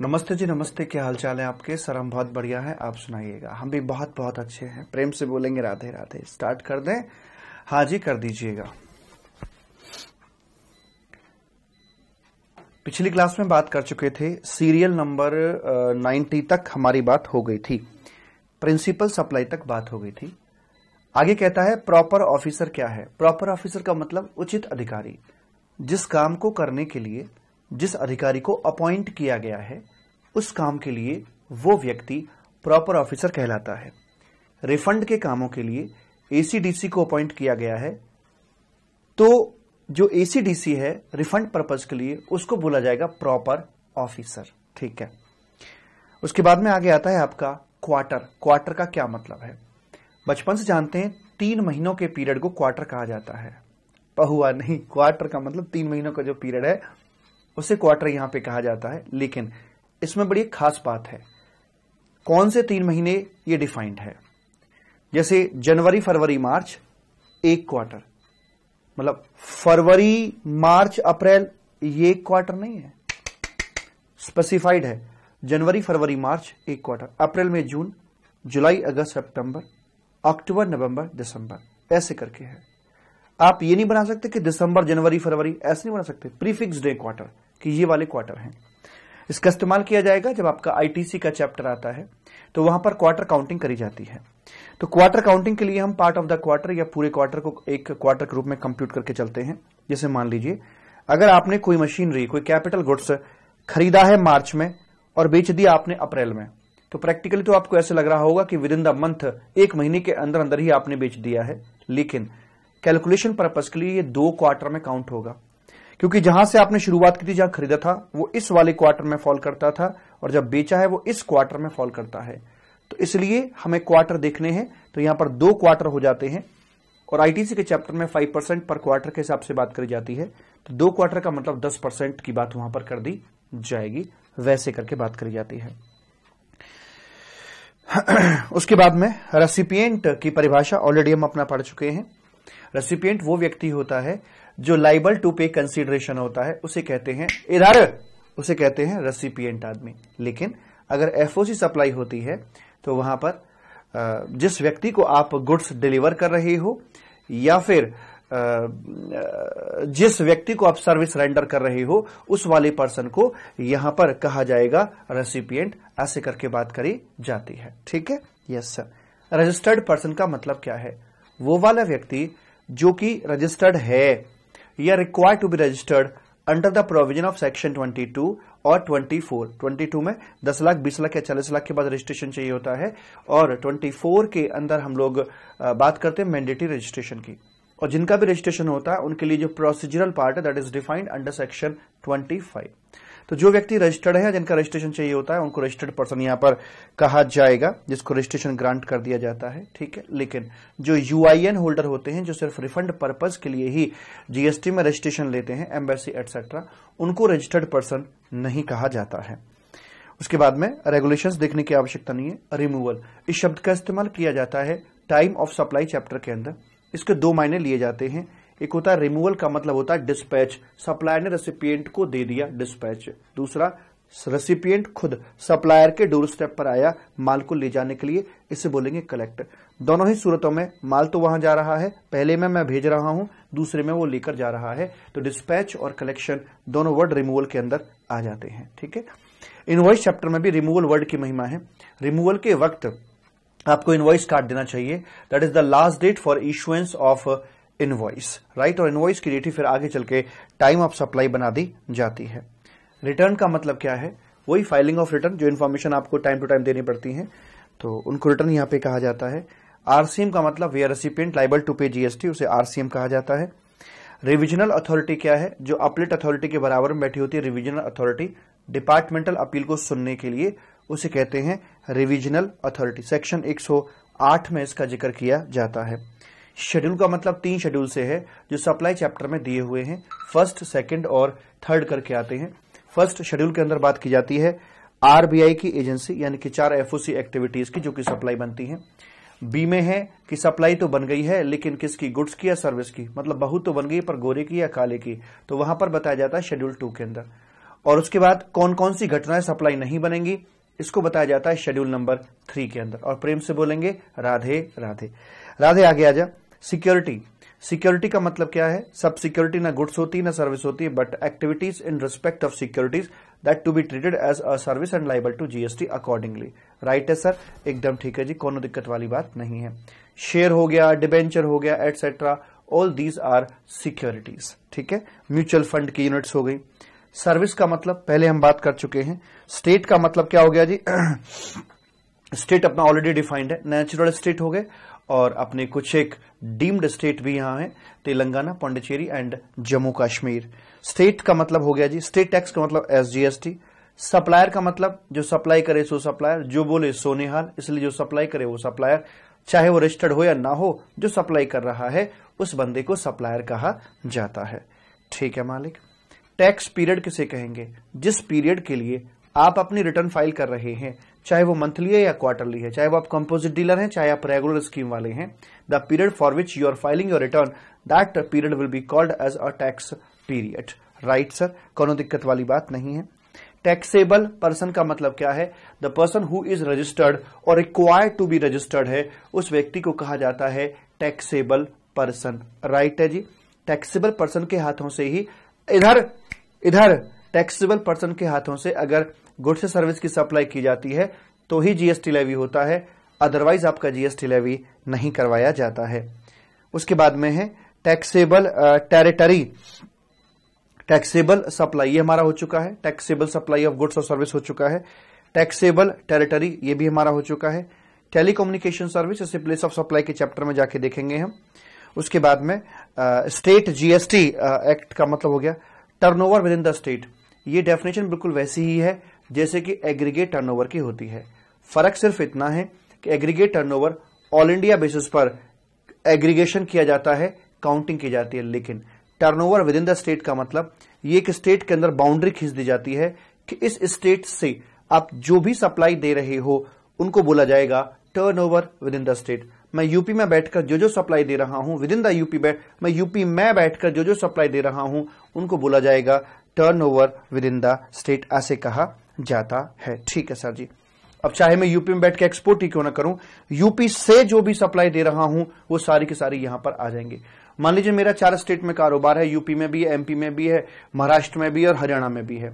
नमस्ते जी, नमस्ते। क्या हाल चाल है आपके? सर हम बहुत बढ़िया हैं, आप सुनाइएगा। हम भी बहुत बहुत अच्छे हैं। प्रेम से बोलेंगे राधे राधे। स्टार्ट कर दें? हाँ जी, कर दीजिएगा। पिछली क्लास में बात कर चुके थे, सीरियल नंबर 90 तक हमारी बात हो गई थी, प्रिंसिपल सप्लाई तक बात हो गई थी। आगे कहता है प्रॉपर ऑफिसर क्या है। प्रॉपर ऑफिसर का मतलब उचित अधिकारी। जिस काम को करने के लिए जिस अधिकारी को अपॉइंट किया गया है, उस काम के लिए वो व्यक्ति प्रॉपर ऑफिसर कहलाता है। रिफंड के कामों के लिए एसीडीसी को अपॉइंट किया गया है, तो जो एसीडीसी है रिफंड पर्पज के लिए, उसको बोला जाएगा प्रॉपर ऑफिसर। ठीक है। उसके बाद में आगे आता है आपका क्वार्टर। क्वार्टर का क्या मतलब है? बचपन से जानते हैं 3 महीनों के पीरियड को क्वार्टर कहा जाता है। पहुआ नहीं, क्वार्टर का मतलब 3 महीनों का जो पीरियड है उसे क्वार्टर यहां पे कहा जाता है। लेकिन इसमें बड़ी खास बात है, कौन से 3 महीने ये डिफाइंड है। जैसे जनवरी फरवरी मार्च एक क्वार्टर, मतलब फरवरी मार्च अप्रैल ये एक क्वार्टर नहीं है, स्पेसिफाइड है। जनवरी फरवरी मार्च एक क्वार्टर, अप्रैल में जून, जुलाई अगस्त सितंबर, अक्टूबर नवंबर दिसंबर, ऐसे करके है। आप ये नहीं बना सकते कि दिसंबर जनवरी फरवरी, ऐसे नहीं बना सकते। प्रीफिक्स डे क्वार्टर कि ये वाले क्वार्टर हैं। इसका इस्तेमाल किया जाएगा जब आपका आईटीसी का चैप्टर आता है, तो वहां पर क्वार्टर काउंटिंग करी जाती है। तो क्वार्टर काउंटिंग के लिए हम पार्ट ऑफ द क्वार्टर या पूरे क्वार्टर को एक क्वार्टर के रूप में कंप्यूट करके चलते हैं। जैसे मान लीजिए अगर आपने कोई मशीनरी, कोई कैपिटल गुड्स खरीदा है मार्च में और बेच दिया आपने अप्रैल में, तो प्रैक्टिकली तो आपको ऐसे लग रहा होगा कि विद इन द मंथ, एक महीने के अंदर अंदर ही आपने बेच दिया है। लेकिन कैलकुलेशन पर्पज के लिए ये 2 क्वार्टर में काउंट होगा, क्योंकि जहां से आपने शुरुआत की थी, जहां खरीदा था, वो इस वाले क्वार्टर में फॉल करता था, और जब बेचा है वो इस क्वार्टर में फॉल करता है। तो इसलिए हमें क्वार्टर देखने हैं, तो यहां पर 2 क्वार्टर हो जाते हैं। और आईटीसी के चैप्टर में 5% पर क्वार्टर के हिसाब से बात करी जाती है, तो 2 क्वार्टर का मतलब 10% की बात वहां पर कर दी जाएगी, वैसे करके बात करी जाती है। उसके बाद में रेसिपिएंट की परिभाषा ऑलरेडी हम अपना पढ़ चुके हैं। रेसिपिएंट वो व्यक्ति होता है जो लाइबल टू पे कंसीडरेशन होता है, उसे कहते हैं उसे कहते हैं रेसिपिएंट आदमी। लेकिन अगर एफओसी सप्लाई होती है, तो वहां पर जिस व्यक्ति को आप गुड्स डिलीवर कर रहे हो, या फिर जिस व्यक्ति को आप सर्विस रेंडर कर रहे हो, उस वाले पर्सन को यहां पर कहा जाएगा रेसिपिएंट, ऐसे करके बात करी जाती है। ठीक है, यस सर। रजिस्टर्ड पर्सन का मतलब क्या है? वो वाला व्यक्ति जो कि रजिस्टर्ड है या required to be registered under the provision of section 22 और 24। 22 में 10 लाख, 20 लाख या 40 लाख के बाद रजिस्ट्रेशन चाहिए होता है, और 24 के अंदर हम लोग बात करते हैं मैंडेटरी रजिस्ट्रेशन की। और जिनका भी रजिस्ट्रेशन होता है उनके लिए जो प्रोसीजरल पार्ट है, that is defined under section 25। तो जो व्यक्ति रजिस्टर्ड है, जिनका रजिस्ट्रेशन चाहिए होता है, उनको रजिस्टर्ड पर्सन यहां पर कहा जाएगा, जिसको रजिस्ट्रेशन ग्रांट कर दिया जाता है। ठीक है। लेकिन जो यूआईएन होल्डर होते हैं, जो सिर्फ रिफंड पर्पज के लिए ही जीएसटी में रजिस्ट्रेशन लेते हैं, एम्बेसी एटसेट्रा, उनको रजिस्टर्ड पर्सन नहीं कहा जाता है। उसके बाद में रेगुलेशंस देखने की आवश्यकता नहीं है। रिमूवल, इस शब्द का इस्तेमाल किया जाता है टाइम ऑफ सप्लाई चैप्टर के अंदर। इसके 2 मायने लिए जाते हैं। एक होता है रिमूवल का मतलब होता है डिस्पैच, सप्लायर ने रेसिपिएंट को दे दिया डिस्पैच। दूसरा, रेसिपिएंट खुद सप्लायर के डोर स्टेप पर आया माल को ले जाने के लिए, इसे बोलेंगे कलेक्ट। दोनों ही सूरतों में माल तो वहां जा रहा है, पहले में मैं भेज रहा हूं, दूसरे में वो लेकर जा रहा है, तो डिस्पैच और कलेक्शन दोनों वर्ड रिमूवल के अंदर आ जाते हैं। ठीक है। इनवॉइस चैप्टर में भी रिमूवल वर्ड की महिमा है। रिमूवल के वक्त आपको इनवॉइस काट देना चाहिए, that is the last date for issuance of invoice, right. और इनवॉइस की डेट ही फिर आगे चल के टाइम ऑफ सप्लाई बना दी जाती है। रिटर्न का मतलब क्या है? वही फाइलिंग ऑफ रिटर्न, जो इन्फॉर्मेशन आपको टाइम टू टाइम देनी पड़ती है, तो उनको रिटर्न यहां पे कहा जाता है। आरसीएम का मतलब वेयर रेसिपिएंट लाइबल टू पे जीएसटी, उसे आरसीएम कहा जाता है। रिविजनल अथॉरिटी क्या है? जो अपीलेट अथॉरिटी के बराबर में बैठी होती है, रिविजनल अथॉरिटी, डिपार्टमेंटल अपील को सुनने के लिए, उसे कहते हैं रिविजनल अथॉरिटी। सेक्शन 108 में इसका जिक्र किया जाता है। शेड्यूल का मतलब 3 शेड्यूल से है, जो सप्लाई चैप्टर में दिए हुए हैं, 1st, 2nd और 3rd करके आते हैं। 1st शेड्यूल के अंदर बात की जाती है आरबीआई की एजेंसी, यानी कि 4 एफओसी एक्टिविटीज की जो कि सप्लाई बनती है। बी में है कि सप्लाई तो बन गई है, लेकिन किसकी? गुड्स की या सर्विस की, मतलब बहुत तो बन गई पर गोरे की या काले की, तो वहां पर बताया जाता है शेड्यूल 2 के अंदर। और उसके बाद कौन कौन सी घटनाएं सप्लाई नहीं बनेंगी, इसको बताया जाता है शेड्यूल नंबर 3 के अंदर। और प्रेम से बोलेंगे राधे राधे। राधे आगे आ जा। सिक्योरिटी। सिक्योरिटी का मतलब क्या है? सब सिक्योरिटी ना गुड्स होती है ना सर्विस होती है, but activities in respect of securities that to be treated as a service and liable to GST accordingly. Right है सर, एकदम ठीक है जी, कोनो दिक्कत वाली बात नहीं है। शेयर हो गया, डिबेंचर हो गया, etcetera, all these R securities. ठीक है, म्यूचुअल फंड की यूनिट्स हो गई। सर्विस का मतलब पहले हम बात कर चुके हैं। स्टेट का मतलब क्या हो गया जी? स्टेट अपना ऑलरेडी डिफाइंड है, नेचुरल स्टेट हो गए और अपने कुछ एक डीम्ड स्टेट भी यहां है, तेलंगाना, पांडिचेरी एंड जम्मू कश्मीर। स्टेट का मतलब हो गया जी, स्टेट टैक्स का मतलब एसजीएसटी। सप्लायर का मतलब जो सप्लाई करे सो सप्लायर, जो बोले सो निहाल, इसलिए जो सप्लाई करे वो सप्लायर, चाहे वो रजिस्टर्ड हो या ना हो, जो सप्लाई कर रहा है उस बंदे को सप्लायर कहा जाता है। ठीक है मालिक। टैक्स पीरियड किसे कहेंगे? जिस पीरियड के लिए आप अपनी रिटर्न फाइल कर रहे हैं, चाहे वो मंथली है या क्वार्टरली है, चाहे वो आप कंपोजिट डीलर हैं, चाहे आप रेगुलर स्कीम वाले हैं, the period for which you are filing your return, that period will be called as a tax period. Right sir, कोनो दिक्कत वाली बात नहीं है। टैक्सेबल पर्सन का मतलब क्या है? The person who is registered और रिक्वायर्ड टू बी रजिस्टर्ड है, उस व्यक्ति को कहा जाता है टैक्सेबल पर्सन। राइट है जी। टैक्सेबल पर्सन के हाथों से ही इधर टैक्सेबल पर्सन के हाथों से अगर गुड्स से सर्विस की सप्लाई की जाती है तो ही जीएसटी लेवी होता है, अदरवाइज आपका जीएसटी लेवी नहीं करवाया जाता है। उसके बाद में है टैक्सेबल टेरिटरी। टैक्सेबल सप्लाई ये हमारा हो चुका है, टैक्सेबल सप्लाई ऑफ गुड्स और सर्विस हो चुका है। टैक्सेबल टेरिटरी ये भी हमारा हो चुका है। टेलीकम्युनिकेशन सर्विस, इसे प्लेस ऑफ सप्लाई के चैप्टर में जाके देखेंगे हम। उसके बाद में स्टेट जीएसटी एक्ट का मतलब हो गया turnover with in the state. ये डेफिनेशन बिल्कुल वैसी ही है जैसे कि एग्रीगेट टर्नओवर की होती है। फर्क सिर्फ इतना है कि aggregate turnover all India basis पर एग्रीगेशन किया जाता है, काउंटिंग की जाती है, लेकिन turnover with in the state का मतलब ये एक स्टेट के अंदर बाउंड्री खींच दी जाती है कि इस स्टेट से आप जो भी सप्लाई दे रहे हो उनको बोला जाएगा turnover with in the state. मैं यूपी में बैठकर जो सप्लाई दे रहा हूं विद इन द यूपी, मैं यूपी में बैठकर जो सप्लाई दे रहा हूं उनको बोला जाएगा turnover with in the state, ऐसे कहा जाता है। ठीक है सर जी। अब चाहे मैं यूपी में बैठ के एक्सपोर्ट ही क्यों ना करूं, यूपी से जो भी सप्लाई दे रहा हूं वो सारी की सारी यहां पर आ जाएंगे। मान लीजिए मेरा 4 स्टेट में कारोबार है, यूपी में भी है, एमपी में भी है, महाराष्ट्र में भी है और हरियाणा में भी है।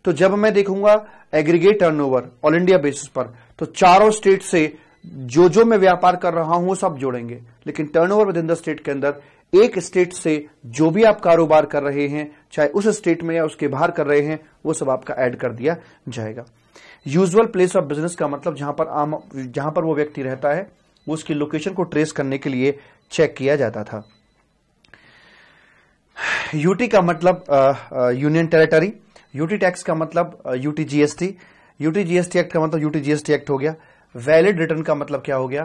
तो जब मैं देखूंगा aggregate turnover all India basis पर, तो चारों स्टेट से जो मैं व्यापार कर रहा हूं वो सब जोड़ेंगे, लेकिन turnover with in the state के अंदर एक स्टेट से जो भी आप कारोबार कर रहे हैं, चाहे उस स्टेट में या उसके बाहर कर रहे हैं, वो सब आपका ऐड कर दिया जाएगा। यूजुअल प्लेस ऑफ बिजनेस का मतलब जहां पर वो व्यक्ति रहता है, वो उसकी लोकेशन को ट्रेस करने के लिए चेक किया जाता था। यूटी का मतलब यूनियन टेरिटरी। यूटी टैक्स का मतलब UT GST. UT GST act का मतलब यूटी जीएसटी एक्ट हो गया। वैलिड रिटर्न का मतलब क्या हो गया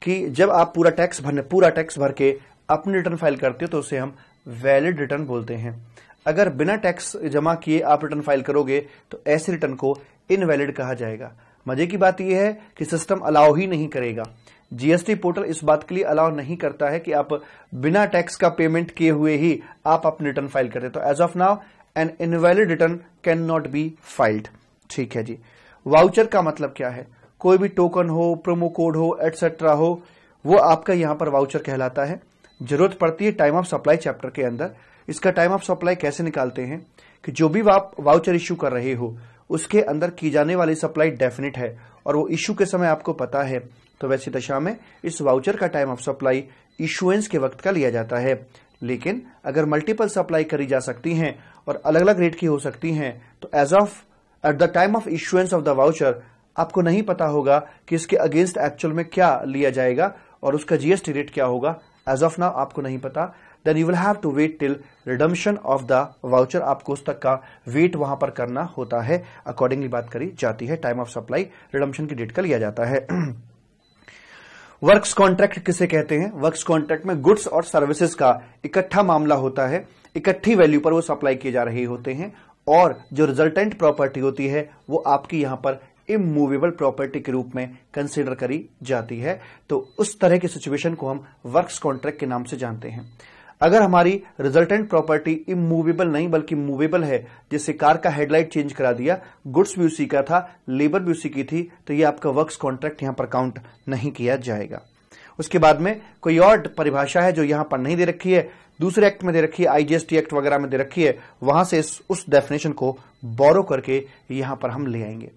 कि जब आप पूरा टैक्स भर के अपनी रिटर्न फाइल करते हो तो उसे हम वैलिड रिटर्न बोलते हैं। अगर बिना टैक्स जमा किए आप रिटर्न फाइल करोगे तो ऐसे रिटर्न को इनवैलिड कहा जाएगा। मजे की बात यह है कि सिस्टम अलाउ ही नहीं करेगा, जीएसटी पोर्टल इस बात के लिए अलाउ नहीं करता है कि आप बिना टैक्स का पेमेंट किए हुए ही आप अपनी रिटर्न फाइल करते। तो as of now an invalid return can not be filed. ठीक है जी। वाउचर का मतलब क्या है? कोई भी टोकन हो, प्रोमो कोड हो, एटसेट्रा हो, वो आपका यहां पर वाउचर कहलाता है। जरूरत पड़ती है टाइम ऑफ सप्लाई चैप्टर के अंदर। इसका टाइम ऑफ सप्लाई कैसे निकालते हैं कि जो भी आप वाउचर इश्यू कर रहे हो उसके अंदर की जाने वाली सप्लाई डेफिनेट है और वो इश्यू के समय आपको पता है, तो वैसी दशा में इस वाउचर का टाइम ऑफ सप्लाई इश्यूएंस के वक्त का लिया जाता है। लेकिन अगर मल्टीपल सप्लाई करी जा सकती हैं और अलग अलग रेट की हो सकती हैं, तो at the time of issuance of the voucher आपको नहीं पता होगा कि इसके अगेंस्ट एक्चुअल में क्या लिया जाएगा और उसका जीएसटी रेट क्या होगा। एज ऑफ नाउ आपको नहीं पता, then you will have to wait till redemption of the voucher. आपको उस तक का वेट वहां पर करना होता है, अकॉर्डिंगली बात करी जाती है। टाइम ऑफ सप्लाई रिडम्पशन की डेट का लिया जाता है। वर्क्स कॉन्ट्रैक्ट किसे कहते हैं? वर्क्स कॉन्ट्रैक्ट में गुड्स और सर्विसेज का इकट्ठा मामला होता है, इकट्ठी वैल्यू पर वो सप्लाई किए जा रहे होते हैं और जो रिजल्टेंट प्रॉपर्टी होती है वो आपकी यहां पर इमूवेबल प्रॉपर्टी के रूप में कंसीडर करी जाती है। तो उस तरह की सिचुएशन को हम वर्क्स कॉन्ट्रैक्ट के नाम से जानते हैं। अगर हमारी रिजल्टेंट प्रॉपर्टी इमूवेबल नहीं बल्कि मूवेबल है, जैसे कार का हेडलाइट चेंज करा दिया, गुड्स भी उसी का था, लेबर भी उसी की थी, तो ये आपका वर्क्स कॉन्ट्रैक्ट यहां पर काउंट नहीं किया जाएगा। उसके बाद में कोई और परिभाषा है जो यहां पर नहीं दे रखी है, दूसरे एक्ट में दे रखी है, आईजीएसटी एक्ट वगैरह में दे रखी है, वहां से उस डेफिनेशन को बोरो करके यहां पर हम ले आएंगे।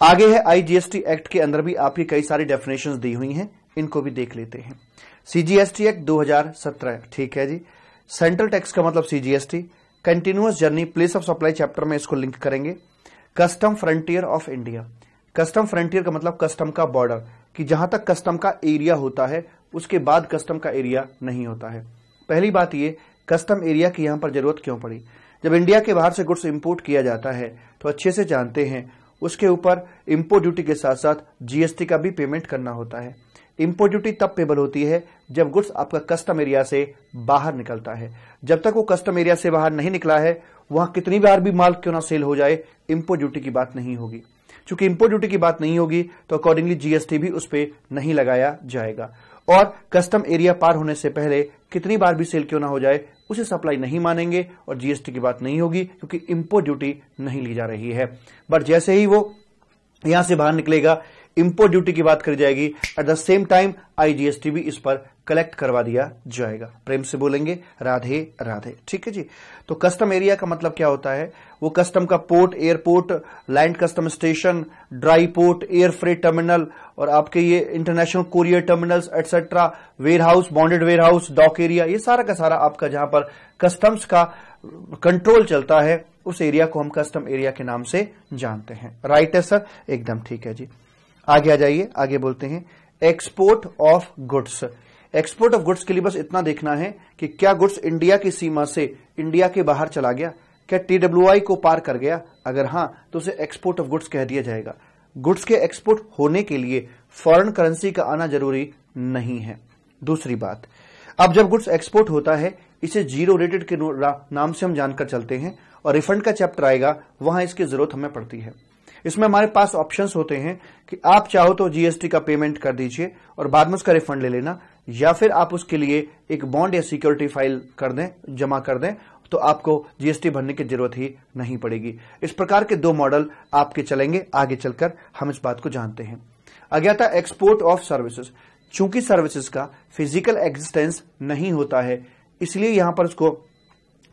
आगे है आईजीएसटी एक्ट के अंदर भी आपकी कई सारी डेफिनेशंस दी हुई हैं, इनको भी देख लेते हैं। सीजीएसटी एक्ट 2017, ठीक है जी। सेंट्रल टैक्स का मतलब CGST, continuous journey place of supply chapter में इसको लिंक करेंगे। Custom frontier of India, custom frontier का मतलब कस्टम का बॉर्डर, कि जहां तक कस्टम का एरिया होता है उसके बाद कस्टम का एरिया नहीं होता है। पहली बात ये, कस्टम एरिया की यहां पर जरूरत क्यों पड़ी? जब इंडिया के बाहर से गुड्स इंपोर्ट किया जाता है तो अच्छे से जानते हैं उसके ऊपर इंपोर्ट ड्यूटी के साथ साथ जीएसटी का भी पेमेंट करना होता है। इंपोर्ट ड्यूटी तब पेबल होती है जब गुड्स आपका कस्टम एरिया से बाहर निकलता है। जब तक वो कस्टम एरिया से बाहर नहीं निकला है, वहां कितनी बार भी माल क्यों ना सेल हो जाए, इंपोर्ट ड्यूटी की बात नहीं होगी। चूंकि इंपोर्ट ड्यूटी की बात नहीं होगी तो अकॉर्डिंगली जीएसटी भी उस पर नहीं लगाया जाएगा। और कस्टम एरिया पार होने से पहले कितनी बार भी सेल क्यों ना हो जाए, उसे सप्लाई नहीं मानेंगे और जीएसटी की बात नहीं होगी, क्योंकि इंपोर्ट ड्यूटी नहीं ली जा रही है। बट जैसे ही वो यहां से बाहर निकलेगा, इंपोर्ट ड्यूटी की बात करी जाएगी, at the same time IGST भी इस पर कलेक्ट करवा दिया जाएगा। प्रेम से बोलेंगे राधे राधे, ठीक है जी। तो कस्टम एरिया का मतलब क्या होता है? वो कस्टम का port, airport, land custom station, dry port, air freight terminal और आपके ये international courier terminals etcetera, warehouse, bonded warehouse, dock area, ये सारा का सारा आपका जहां पर कस्टम्स का कंट्रोल चलता है, उस एरिया को हम कस्टम एरिया के नाम से जानते हैं। राइट है सर, एकदम ठीक है जी। आगे आ जाइए, आगे बोलते हैं export of goods. Export of goods के लिए बस इतना देखना है कि क्या गुड्स इंडिया की सीमा से इंडिया के बाहर चला गया, क्या टीडब्ल्यूआई को पार कर गया? अगर हां तो उसे एक्सपोर्ट ऑफ गुड्स कह दिया जाएगा। गुड्स के एक्सपोर्ट होने के लिए फॉरेन करेंसी का आना जरूरी नहीं है। दूसरी बात, अब जब गुड्स एक्सपोर्ट होता है इसे जीरो रेटेड के नाम से हम जानकर चलते हैं और रिफंड का चैप्टर आएगा, वहां इसकी जरूरत हमें पड़ती है। इसमें हमारे पास ऑप्शंस होते हैं कि आप चाहो तो जीएसटी का पेमेंट कर दीजिए और बाद में उसका रिफंड ले लेना, या फिर आप उसके लिए एक बॉन्ड या सिक्योरिटी फाइल कर दें, जमा कर दें, तो आपको जीएसटी भरने की जरूरत ही नहीं पड़ेगी। इस प्रकार के दो मॉडल आपके चलेंगे, आगे चलकर हम इस बात को जानते हैं। आगे था एक्सपोर्ट ऑफ सर्विसेज। चूंकि सर्विसेज का फिजिकल एग्जिस्टेंस नहीं होता है, इसलिए यहां पर उसको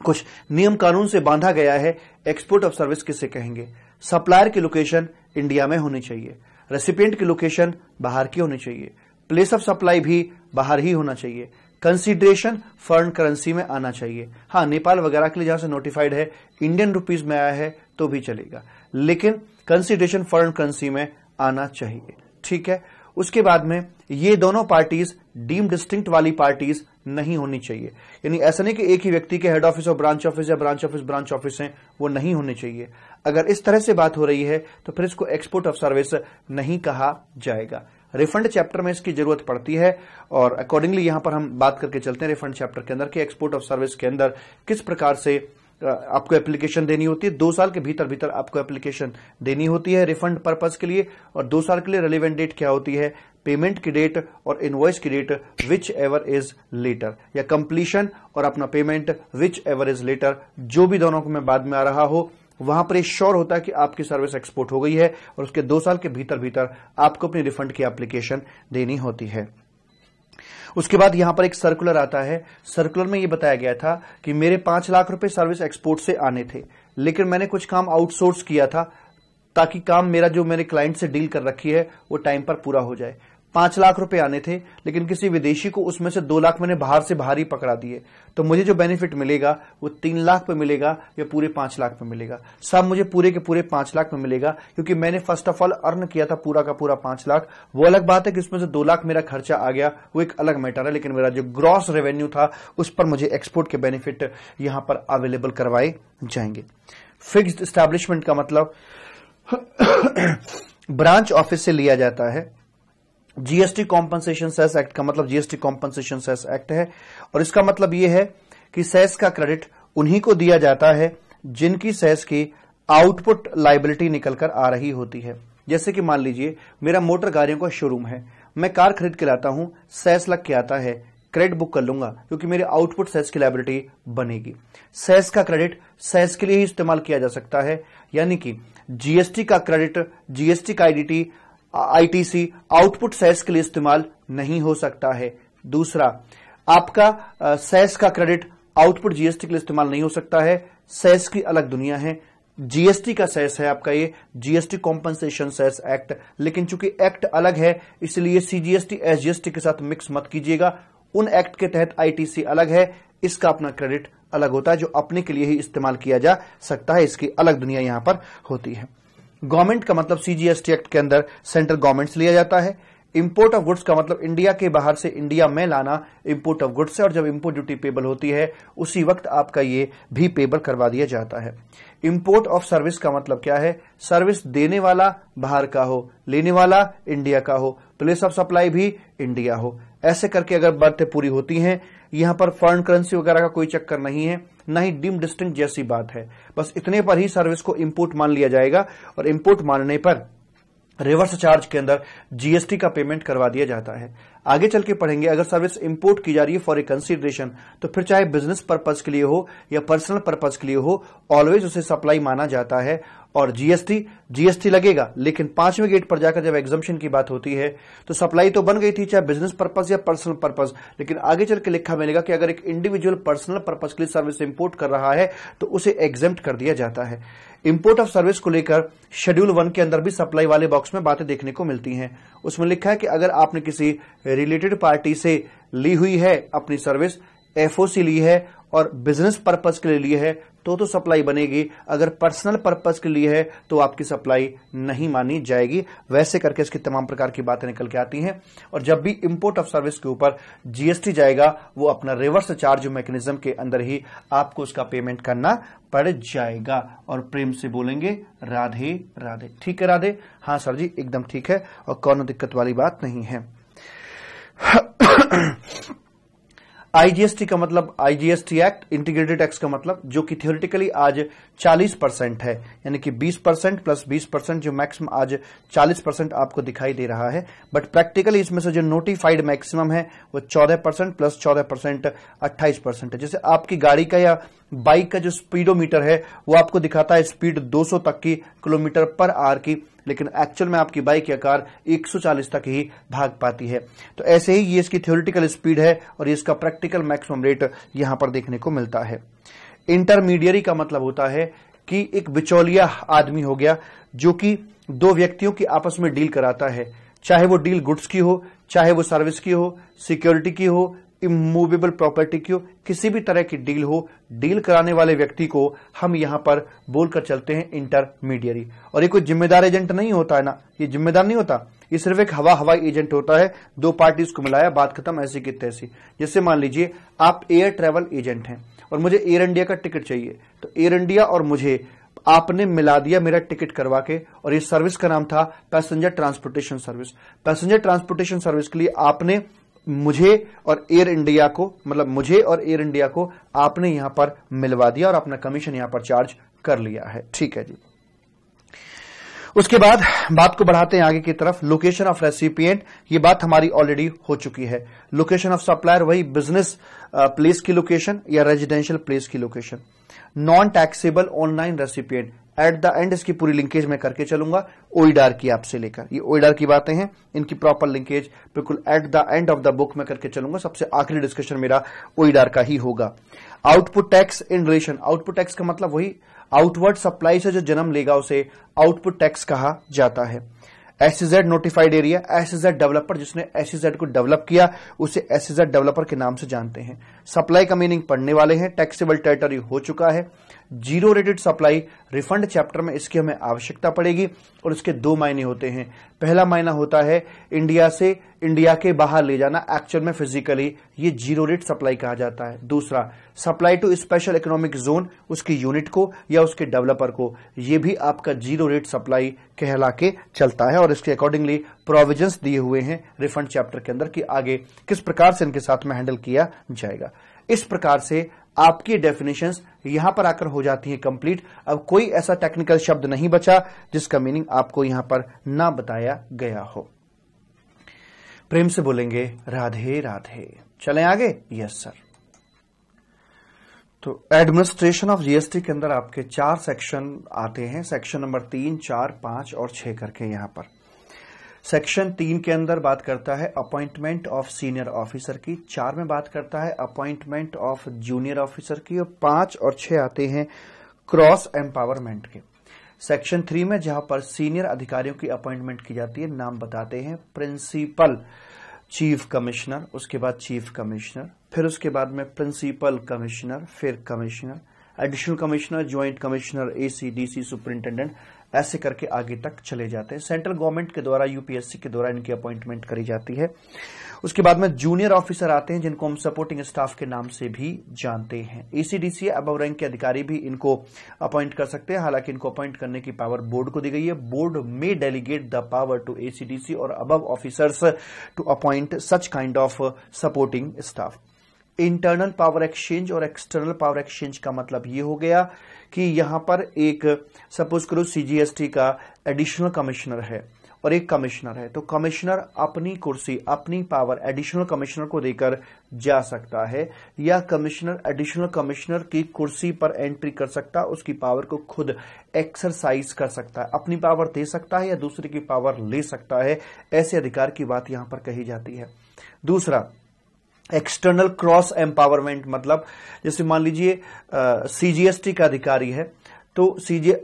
कुछ नियम कानून से बांधा गया है। एक्सपोर्ट ऑफ सर्विस किसे कहेंगे? सप्लायर की लोकेशन इंडिया में होनी चाहिए, रेसिपिएंट की लोकेशन बाहर की होनी चाहिए, प्लेस ऑफ सप्लाई भी बाहर ही होना चाहिए, कंसीडरेशन फॉरेन करेंसी में आना चाहिए। हाँ, नेपाल वगैरह के लिए जहां से नोटिफाइड है इंडियन रुपीज में आया है तो भी चलेगा, लेकिन कंसीडरेशन फॉरेन करेंसी में आना चाहिए, ठीक है। उसके बाद में ये दोनों पार्टीज डीम डिस्टिंक्ट वाली पार्टीज नहीं होनी चाहिए, यानी ऐसा नहीं कि एक ही व्यक्ति के हेड ऑफिस और ब्रांच ऑफिस या ब्रांच ऑफिस हैं, वो नहीं होने चाहिए। अगर इस तरह से बात हो रही है तो फिर इसको एक्सपोर्ट ऑफ सर्विस नहीं कहा जाएगा। रिफंड चैप्टर में इसकी जरूरत पड़ती है और अकॉर्डिंगली यहां पर हम बात करके चलते हैं रिफंड चैप्टर के अंदर कि एक्सपोर्ट ऑफ सर्विस के अंदर किस प्रकार से आपको एप्लीकेशन देनी होती है। 2 साल के भीतर आपको एप्लीकेशन देनी होती है रिफंड पर्पस के लिए, और 2 साल के लिए रेलिवेंट डेट क्या होती है? पेमेंट की डेट और इनवॉइस की date whichever is later, या कंप्लीशन और अपना payment whichever is later, जो भी दोनों को मैं बाद में आ रहा हो, वहां पर श्योर होता है कि आपकी सर्विस एक्सपोर्ट हो गई है और उसके 2 साल के भीतर आपको अपनी रिफंड की एप्लीकेशन देनी होती है। उसके बाद यहां पर एक सर्कुलर आता है। सर्कुलर में यह बताया गया था कि मेरे 5 लाख रुपए सर्विस एक्सपोर्ट से आने थे, लेकिन मैंने कुछ काम आउटसोर्स किया था ताकि काम मेरा जो मेरे क्लाइंट से डील कर रखी है वो टाइम पर पूरा हो जाए। 5 लाख रुपए आने थे, लेकिन किसी विदेशी को उसमें से 2 लाख मैंने बाहर से बाहर ही पकड़ा दिए, तो मुझे जो बेनिफिट मिलेगा वो 3 लाख पे मिलेगा या पूरे 5 लाख पे मिलेगा? सब मुझे पूरे के पूरे 5 लाख पे मिलेगा, क्योंकि मैंने फर्स्ट ऑफ ऑल अर्न किया था पूरा का पूरा 5 लाख। वो अलग बात है कि उसमें से 2 लाख मेरा खर्चा आ गया, वो एक अलग मैटर है, लेकिन मेरा जो ग्रॉस रेवेन्यू था उस पर मुझे एक्सपोर्ट के बेनिफिट यहां पर अवेलेबल करवाए जाएंगे। फिक्स्ड एस्टैब्लिशमेंट का मतलब ब्रांच ऑफिस से लिया जाता है। जीएसटी कॉम्पनसेशन सेस एक्ट का मतलब जीएसटी कॉम्पनसेशन सेस एक्ट है, और इसका मतलब यह है कि सेस का क्रेडिट उन्हीं को दिया जाता है जिनकी सेस की आउटपुट लायबिलिटी निकलकर आ रही होती है। जैसे कि मान लीजिए मेरा मोटर गाड़ियों का शोरूम है, मैं कार खरीद के लाता हूं, सेस लग के आता है, क्रेडिट बुक कर लूंगा क्योंकि मेरे आउटपुट सेस की लायबिलिटी बनेगी। सेस का क्रेडिट सेस के लिए ही इस्तेमाल किया जा सकता है, यानी कि जीएसटी का क्रेडिट, जीएसटी का आईटीसी आउटपुट सेस के लिए इस्तेमाल नहीं हो सकता है। दूसरा, आपका सेस का क्रेडिट आउटपुट जीएसटी के लिए इस्तेमाल नहीं हो सकता है। सेस की अलग दुनिया है। जीएसटी का सेस है आपका ये जीएसटी कॉम्पनसेशन सेस एक्ट, लेकिन चूंकि एक्ट अलग है इसलिए सीजीएसटी एसजीएसटी के साथ मिक्स मत कीजिएगा। उन एक्ट के तहत आईटीसी अलग है, इसका अपना क्रेडिट अलग होता है जो अपने के लिए ही इस्तेमाल किया जा सकता है। इसकी अलग दुनिया यहां पर होती है। गवर्नमेंट का मतलब सीजीएसटी एक्ट के अंदर सेंट्रल गवर्नमेंट से लिया जाता है। इंपोर्ट ऑफ गुड्स का मतलब इंडिया के बाहर से इंडिया में लाना इंपोर्ट ऑफ गुड्स है, और जब इंपोर्ट ड्यूटी पेबल होती है उसी वक्त आपका ये भी पेबल करवा दिया जाता है। इंपोर्ट ऑफ सर्विस का मतलब क्या है? सर्विस देने वाला बाहर का हो, लेने वाला इंडिया का हो, प्लेस ऑफ सप्लाई भी इंडिया हो। ऐसे करके अगर बातें पूरी होती हैं, यहां पर फॉरेन करेंसी वगैरह का कोई चक्कर नहीं है, ना ही डीम डिस्टिंक्ट जैसी बात है। बस इतने पर ही सर्विस को इंपोर्ट मान लिया जाएगा, और इंपोर्ट मानने पर रिवर्स चार्ज के अंदर जीएसटी का पेमेंट करवा दिया जाता है। आगे चल के पढ़ेंगे, अगर सर्विस इंपोर्ट की जा रही है फॉर ए कंसीडरेशन, तो फिर चाहे बिजनेस पर्पज के लिए हो या पर्सनल पर्पज के लिए हो, ऑलवेज उसे सप्लाई माना जाता है। और जीएसटी लगेगा, लेकिन 5वें गेट पर जाकर जब एग्जम्पशन की बात होती है तो सप्लाई तो बन गई थी चाहे बिजनेस पर्पज या पर्सनल पर्पज, लेकिन आगे चल के लिखा मिलेगा कि अगर एक इंडिविजुअल पर्सनल पर्पज के लिए सर्विस इंपोर्ट कर रहा है तो उसे एग्जेम्प्ट कर दिया जाता है। इंपोर्ट ऑफ सर्विस को लेकर शेड्यूल 1 के अंदर भी सप्लाई वाले बॉक्स में बातें देखने को मिलती हैं। उसमें लिखा है कि अगर आपने किसी रिलेटेड पार्टी से ली हुई है अपनी सर्विस, एफओसी ली है और बिजनेस पर्पज के लिए ली है तो सप्लाई बनेगी। अगर पर्सनल पर्पज के लिए है तो आपकी सप्लाई नहीं मानी जाएगी। वैसे करके इसकी तमाम प्रकार की बातें निकल के आती हैं। और जब भी इंपोर्ट ऑफ सर्विस के ऊपर जीएसटी जाएगा, वो अपना रिवर्स चार्ज मैकेनिज्म के अंदर ही आपको उसका पेमेंट करना पड़ जाएगा। और प्रेम से बोलेंगे राधे राधे। ठीक है राधे? हाँ सर जी, एकदम ठीक है, और कौन दिक्कत वाली बात नहीं है। आईजीएसटी का मतलब आईजीएसटी एक्ट, इंटीग्रेटेड टैक्स का मतलब, जो कि थ्योरेटिकली आज 40% है, यानी कि 20% प्लस 20% जो मैक्सिमम आज 40% आपको दिखाई दे रहा है, बट प्रैक्टिकली इसमें से जो नोटिफाइड मैक्सिमम है वो 14% प्लस 14% 28% है। जैसे आपकी गाड़ी का या बाइक का जो स्पीडोमीटर है वो आपको दिखाता है स्पीड 200 तक की किलोमीटर पर आवर की, लेकिन एक्चुअल में आपकी बाइक या कार 140 तक ही भाग पाती है। तो ऐसे ही ये इसकी थ्योरेटिकल स्पीड है और ये इसका प्रैक्टिकल मैक्सिमम रेट यहां पर देखने को मिलता है। इंटरमीडियरी का मतलब होता है कि एक बिचौलिया आदमी हो गया जो कि दो व्यक्तियों की आपस में डील कराता है, चाहे वो डील गुड्स की हो, चाहे वो सर्विस की हो, सिक्योरिटी की हो, इमूवेबल प्रॉपर्टी की हो, किसी भी तरह की डील हो, डील कराने वाले व्यक्ति को हम यहां पर बोलकर चलते हैं इंटरमीडियरी। और ये कोई जिम्मेदार एजेंट नहीं होता है ना, ये जिम्मेदार नहीं होता, ये सिर्फ एक हवाई एजेंट होता है। दो पार्टीज को मिलाया, बात खत्म, ऐसी की तैसी। जैसे मान लीजिए आप एयर ट्रेवल एजेंट हैं और मुझे एयर इंडिया का टिकट चाहिए, तो एयर इंडिया और मुझे आपने मिला दिया मेरा टिकट करवा के, और इस सर्विस का नाम था passenger transportation service. Passenger transportation service के लिए आपने मुझे और एयर इंडिया को, मतलब मुझे और एयर इंडिया को आपने यहां पर मिलवा दिया और अपना कमीशन यहां पर चार्ज कर लिया है। ठीक है जी। उसके बाद बात को बढ़ाते हैं आगे की तरफ। लोकेशन ऑफ रेसिपिएंट, ये बात हमारी ऑलरेडी हो चुकी है। लोकेशन ऑफ सप्लायर, वही बिजनेस प्लेस की लोकेशन या रेजिडेंशियल प्लेस की location. Non taxable online recipient, at the end इसकी पूरी लिंकेज मैं करके चलूंगा ओइडार की आपसे लेकर। ये ओइडार की बातें हैं, इनकी प्रॉपर लिंकेज बिल्कुल at the end of the book में करके चलूंगा। सबसे आखिरी डिस्कशन मेरा ओइडार का ही होगा। Output tax in relation, output tax का मतलब वही आउटवर्ड सप्लाई से जो जन्म लेगा उसे आउटपुट टैक्स कहा जाता है। SEZ notified area, SEZ developer, जिसने एसईजेड को डेवलप किया उसे एसईजेड डेवलपर के नाम से जानते हैं। सप्लाई का मीनिंग पढ़ने वाले हैं, टैक्सेबल टेरिटरी हो चुका है। Zero rated supply, refund chapter में इसकी हमें आवश्यकता पड़ेगी और इसके दो मायने होते हैं। पहला मायना होता है इंडिया से इंडिया के बाहर ले जाना, एक्चुअल में फिजिकली ये जीरो रेट सप्लाई कहा जाता है। दूसरा, supply to special economic zone, उसकी यूनिट को या उसके डेवलपर को, ये भी आपका जीरो रेट सप्लाई कहला के चलता है। और इसके अकॉर्डिंगली प्रोविजंस दिए हुए हैं रिफंड चैप्टर के अंदर कि आगे किस प्रकार से इनके साथ में हैंडल किया जाएगा। इस प्रकार से आपकी डेफिनेशंस यहां पर आकर हो जाती है कंप्लीट। अब कोई ऐसा टेक्निकल शब्द नहीं बचा जिसका मीनिंग आपको यहां पर ना बताया गया हो। प्रेम से बोलेंगे राधे राधे। चलें आगे। Yes sir. तो एडमिनिस्ट्रेशन ऑफ जीएसटी के अंदर आपके 4 सेक्शन आते हैं, सेक्शन नंबर 3, 4, 5 और 6 करके। यहां पर सेक्शन 3 के अंदर बात करता है अपॉइंटमेंट ऑफ सीनियर ऑफिसर की, 4 में बात करता है अपॉइंटमेंट ऑफ जूनियर ऑफिसर की, और 5 और 6 आते हैं क्रॉस एम्पावरमेंट के। सेक्शन 3 में जहां पर सीनियर अधिकारियों की अपॉइंटमेंट की जाती है, नाम बताते हैं प्रिंसिपल, चीफ कमिश्नर, उसके बाद चीफ कमिश्नर, फिर उसके बाद में प्रिंसिपल कमिश्नर, फिर commissioner, additional commissioner, joint commissioner, AC, DC, superintendent, ऐसे करके आगे तक चले जाते हैं। सेंट्रल गवर्नमेंट के द्वारा, यूपीएससी के द्वारा इनकी अपॉइंटमेंट करी जाती है। उसके बाद में जूनियर ऑफिसर आते हैं, जिनको हम सपोर्टिंग स्टाफ के नाम से भी जानते हैं। एसीडीसी अबव रैंक के अधिकारी भी इनको अपॉइंट कर सकते हैं, हालांकि इनको अपॉइंट करने की पावर बोर्ड को दी गई है। बोर्ड में delegate the power to ACDC और above officers to appoint such kind of supporting staff. Internal power exchange और एक्सटर्नल पावर एक्सचेंज का मतलब ये हो गया कि यहां पर एक सपोज करो सीजीएसटी का एडिशनल कमिश्नर है और एक कमिश्नर है, तो कमिश्नर अपनी कुर्सी, अपनी पावर एडिशनल कमिश्नर को देकर जा सकता है, या कमिश्नर एडिशनल कमिश्नर की कुर्सी पर एंट्री कर सकता है, उसकी पावर को खुद एक्सरसाइज कर सकता है, अपनी पावर दे सकता है या दूसरे की पावर ले सकता है। ऐसे अधिकार की बात यहां पर कही जाती है। दूसरा, एक्सटर्नल क्रॉस एम्पावरमेंट, मतलब जैसे मान लीजिए सीजीएसटी का अधिकारी है, तो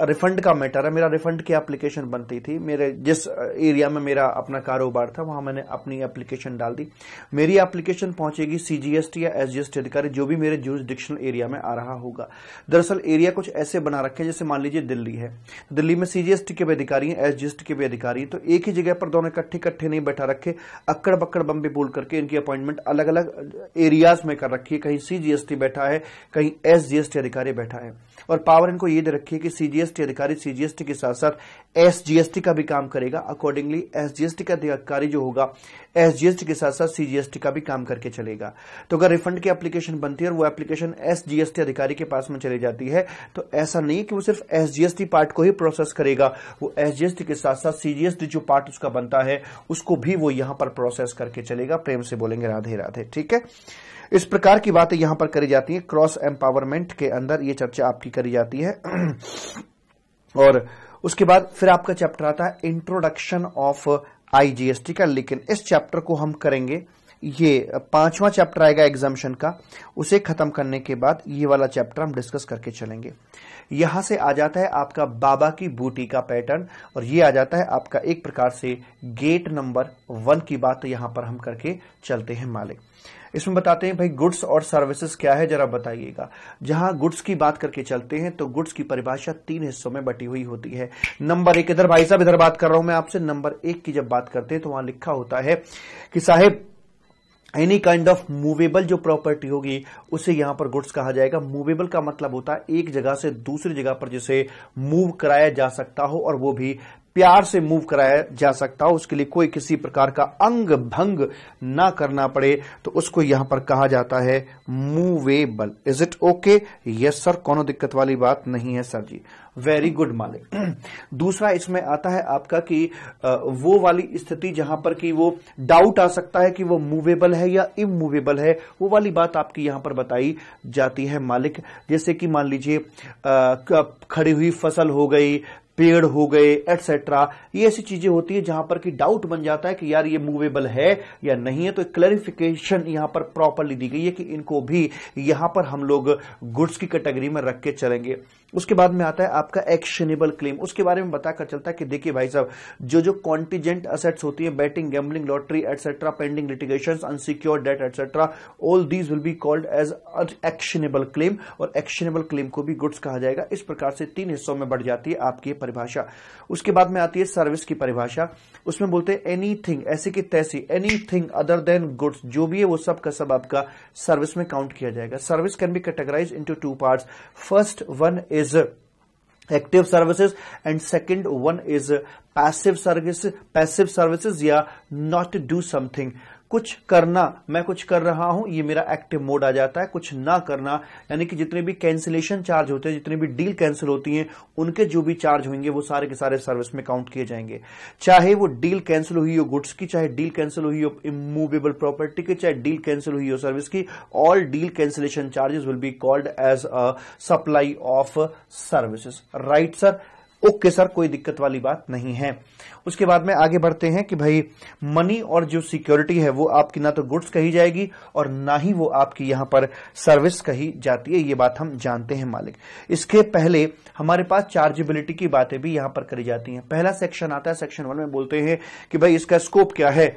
रिफंड का मैटर है, मेरा रिफंड की एप्लीकेशन बनती थी, मेरे जिस एरिया में मेरा अपना कारोबार था वहां मैंने अपनी एप्लीकेशन डाल दी, मेरी एप्लीकेशन पहुंचेगी सीजीएसटी या एसजीएसटी अधिकारी, जो भी मेरे जुरिसडिक्शनल एरिया में आ रहा होगा। दरअसल एरिया कुछ ऐसे बना रखे, जैसे मान लीजिए दिल्ली है, दिल्ली में सीजीएसटी के भी अधिकारी हैं, एसजीएसटी के भी अधिकारी हैं, तो एक ही जगह पर दोनों इकट्ठे नहीं बैठा रखे, अक्कड़ बक्कड़ बम्बे बोल करके इनकी अपॉइंटमेंट अलग अलग एरियाज में कर रखी है, कहीं सीजीएसटी बैठा है, कहीं एसजीएसटी अधिकारी बैठा है, और पावर इनको ये दे रखी है कि सीजीएसटी अधिकारी सीजीएसटी के साथ साथ एसजीएसटी का भी काम करेगा। अकॉर्डिंगली एसजीएसटी का अधिकारी जो होगा एसजीएसटी के साथ साथ सीजीएसटी का भी काम करके चलेगा। तो अगर रिफंड की एप्लीकेशन बनती है और वो एप्लीकेशन एसजीएसटी अधिकारी के पास में चली जाती है, तो ऐसा नहीं है कि वो सिर्फ एसजीएसटी पार्ट को ही प्रोसेस करेगा, वो एसजीएसटी के साथ साथ सीजीएसटी जो पार्ट उसका बनता है उसको भी वो यहां पर प्रोसेस करके चलेगा। प्रेम से बोलेंगे राधे राधे। ठीक है, इस प्रकार की बातें यहां पर करी जाती हैं। क्रॉस एम्पावरमेंट के अंदर ये चर्चा आपकी करी जाती है। और उसके बाद फिर आपका चैप्टर आता है इंट्रोडक्शन ऑफ आईजीएसटी का, लेकिन इस चैप्टर को हम करेंगे, ये 5वां चैप्टर आएगा एग्जामिशन का, उसे खत्म करने के बाद ये वाला चैप्टर हम डिस्कस करके चलेंगे। यहां से आ जाता है आपका बाबा की बूटी का पैटर्न, और ये आ जाता है आपका एक प्रकार से गेट नंबर 1 की बात यहां पर हम करके चलते हैं मालिक। इसमें बताते हैं भाई गुड्स और सर्विसेज क्या है, जरा बताइएगा। जहां गुड्स की बात करके चलते हैं तो गुड्स की परिभाषा 3 हिस्सों में बटी हुई होती है। नंबर 1, इधर भाई साहब इधर बात कर रहा हूं मैं आपसे, नंबर 1 की जब बात करते हैं तो वहां लिखा होता है कि साहेब एनी काइंड ऑफ मूवेबल जो प्रॉपर्टी होगी उसे यहां पर गुड्स कहा जाएगा। मूवेबल का मतलब होता है एक जगह से दूसरी जगह पर जिसे मूव कराया जा सकता हो, और वो भी प्यार से मूव कराया जा सकता हो, उसके लिए कोई किसी प्रकार का अंग भंग ना करना पड़े, तो उसको यहां पर कहा जाता है movable. Is it okay? Yes sir, कोनो दिक्कत वाली बात नहीं है सर जी। वेरी गुड मालिक। दूसरा इसमें आता है आपका कि वो वाली स्थिति जहां पर कि वो डाउट आ सकता है कि वो मूवेबल है या इमूवेबल है, वो वाली बात आपकी यहां पर बताई जाती है मालिक। जैसे कि मान लीजिए खड़ी हुई फसल हो गई, पेड़ हो गए, एटसेट्रा, ये ऐसी चीजें होती है जहां पर कि डाउट बन जाता है कि यार ये मूवेबल है या नहीं है, तो क्लैरिफिकेशन यहां पर प्रॉपर्ली दी गई है कि इनको भी यहां पर हम लोग गुड्स की कैटेगरी में रख के चलेंगे। उसके बाद में आता है आपका एक्शनेबल क्लेम, उसके बारे में बताकर चलता है कि देखिए भाई साहब, जो कॉन्टिजेंट असेट्स होती है, betting, gambling, lottery etcetera, pending litigations, unsecured debt etcetera, all these will be called as actionable claim, और एक्शनेबल क्लेम को भी गुड्स कहा जाएगा। इस प्रकार से 3 हिस्सों में बढ़ जाती है आपकी परिभाषा। उसके बाद में आती है सर्विस की परिभाषा, उसमें बोलते हैं एनीथिंग, ऐसी की तैसी, एनीथिंग अदर देन गुड्स, जो भी है वो सब का सब आपका सर्विस में काउंट किया जाएगा। Service can be categorise into 2 parts. First one is active services and second one is passive services या नॉट डू समथिंग। कुछ करना, मैं कुछ कर रहा हूं, ये मेरा एक्टिव मोड आ जाता है। कुछ ना करना यानी कि जितने भी कैंसिलेशन चार्ज होते हैं, जितनी भी डील कैंसिल होती हैं, उनके जो भी चार्ज होंगे वो सारे के सारे सर्विस में काउंट किए जाएंगे। चाहे वो डील कैंसिल हुई हो गुड्स की, चाहे डील कैंसिल हुई हो इमूवेबल प्रॉपर्टी की, चाहे डील कैंसिल हुई हो सर्विस की, all deal cancellation charges will be called as a supply of services. Right sir, okay sir, कोई दिक्कत वाली बात नहीं है। उसके बाद में आगे बढ़ते हैं कि भाई मनी और जो सिक्योरिटी है वो आपकी ना तो गुड्स कही जाएगी और ना ही वो आपकी यहां पर सर्विस कही जाती है, ये बात हम जानते हैं मालिक। इसके पहले हमारे पास चार्जेबिलिटी की बातें भी यहां पर करी जाती हैं। पहला सेक्शन आता है, सेक्शन 1 में बोलते हैं कि भाई इसका स्कोप क्या है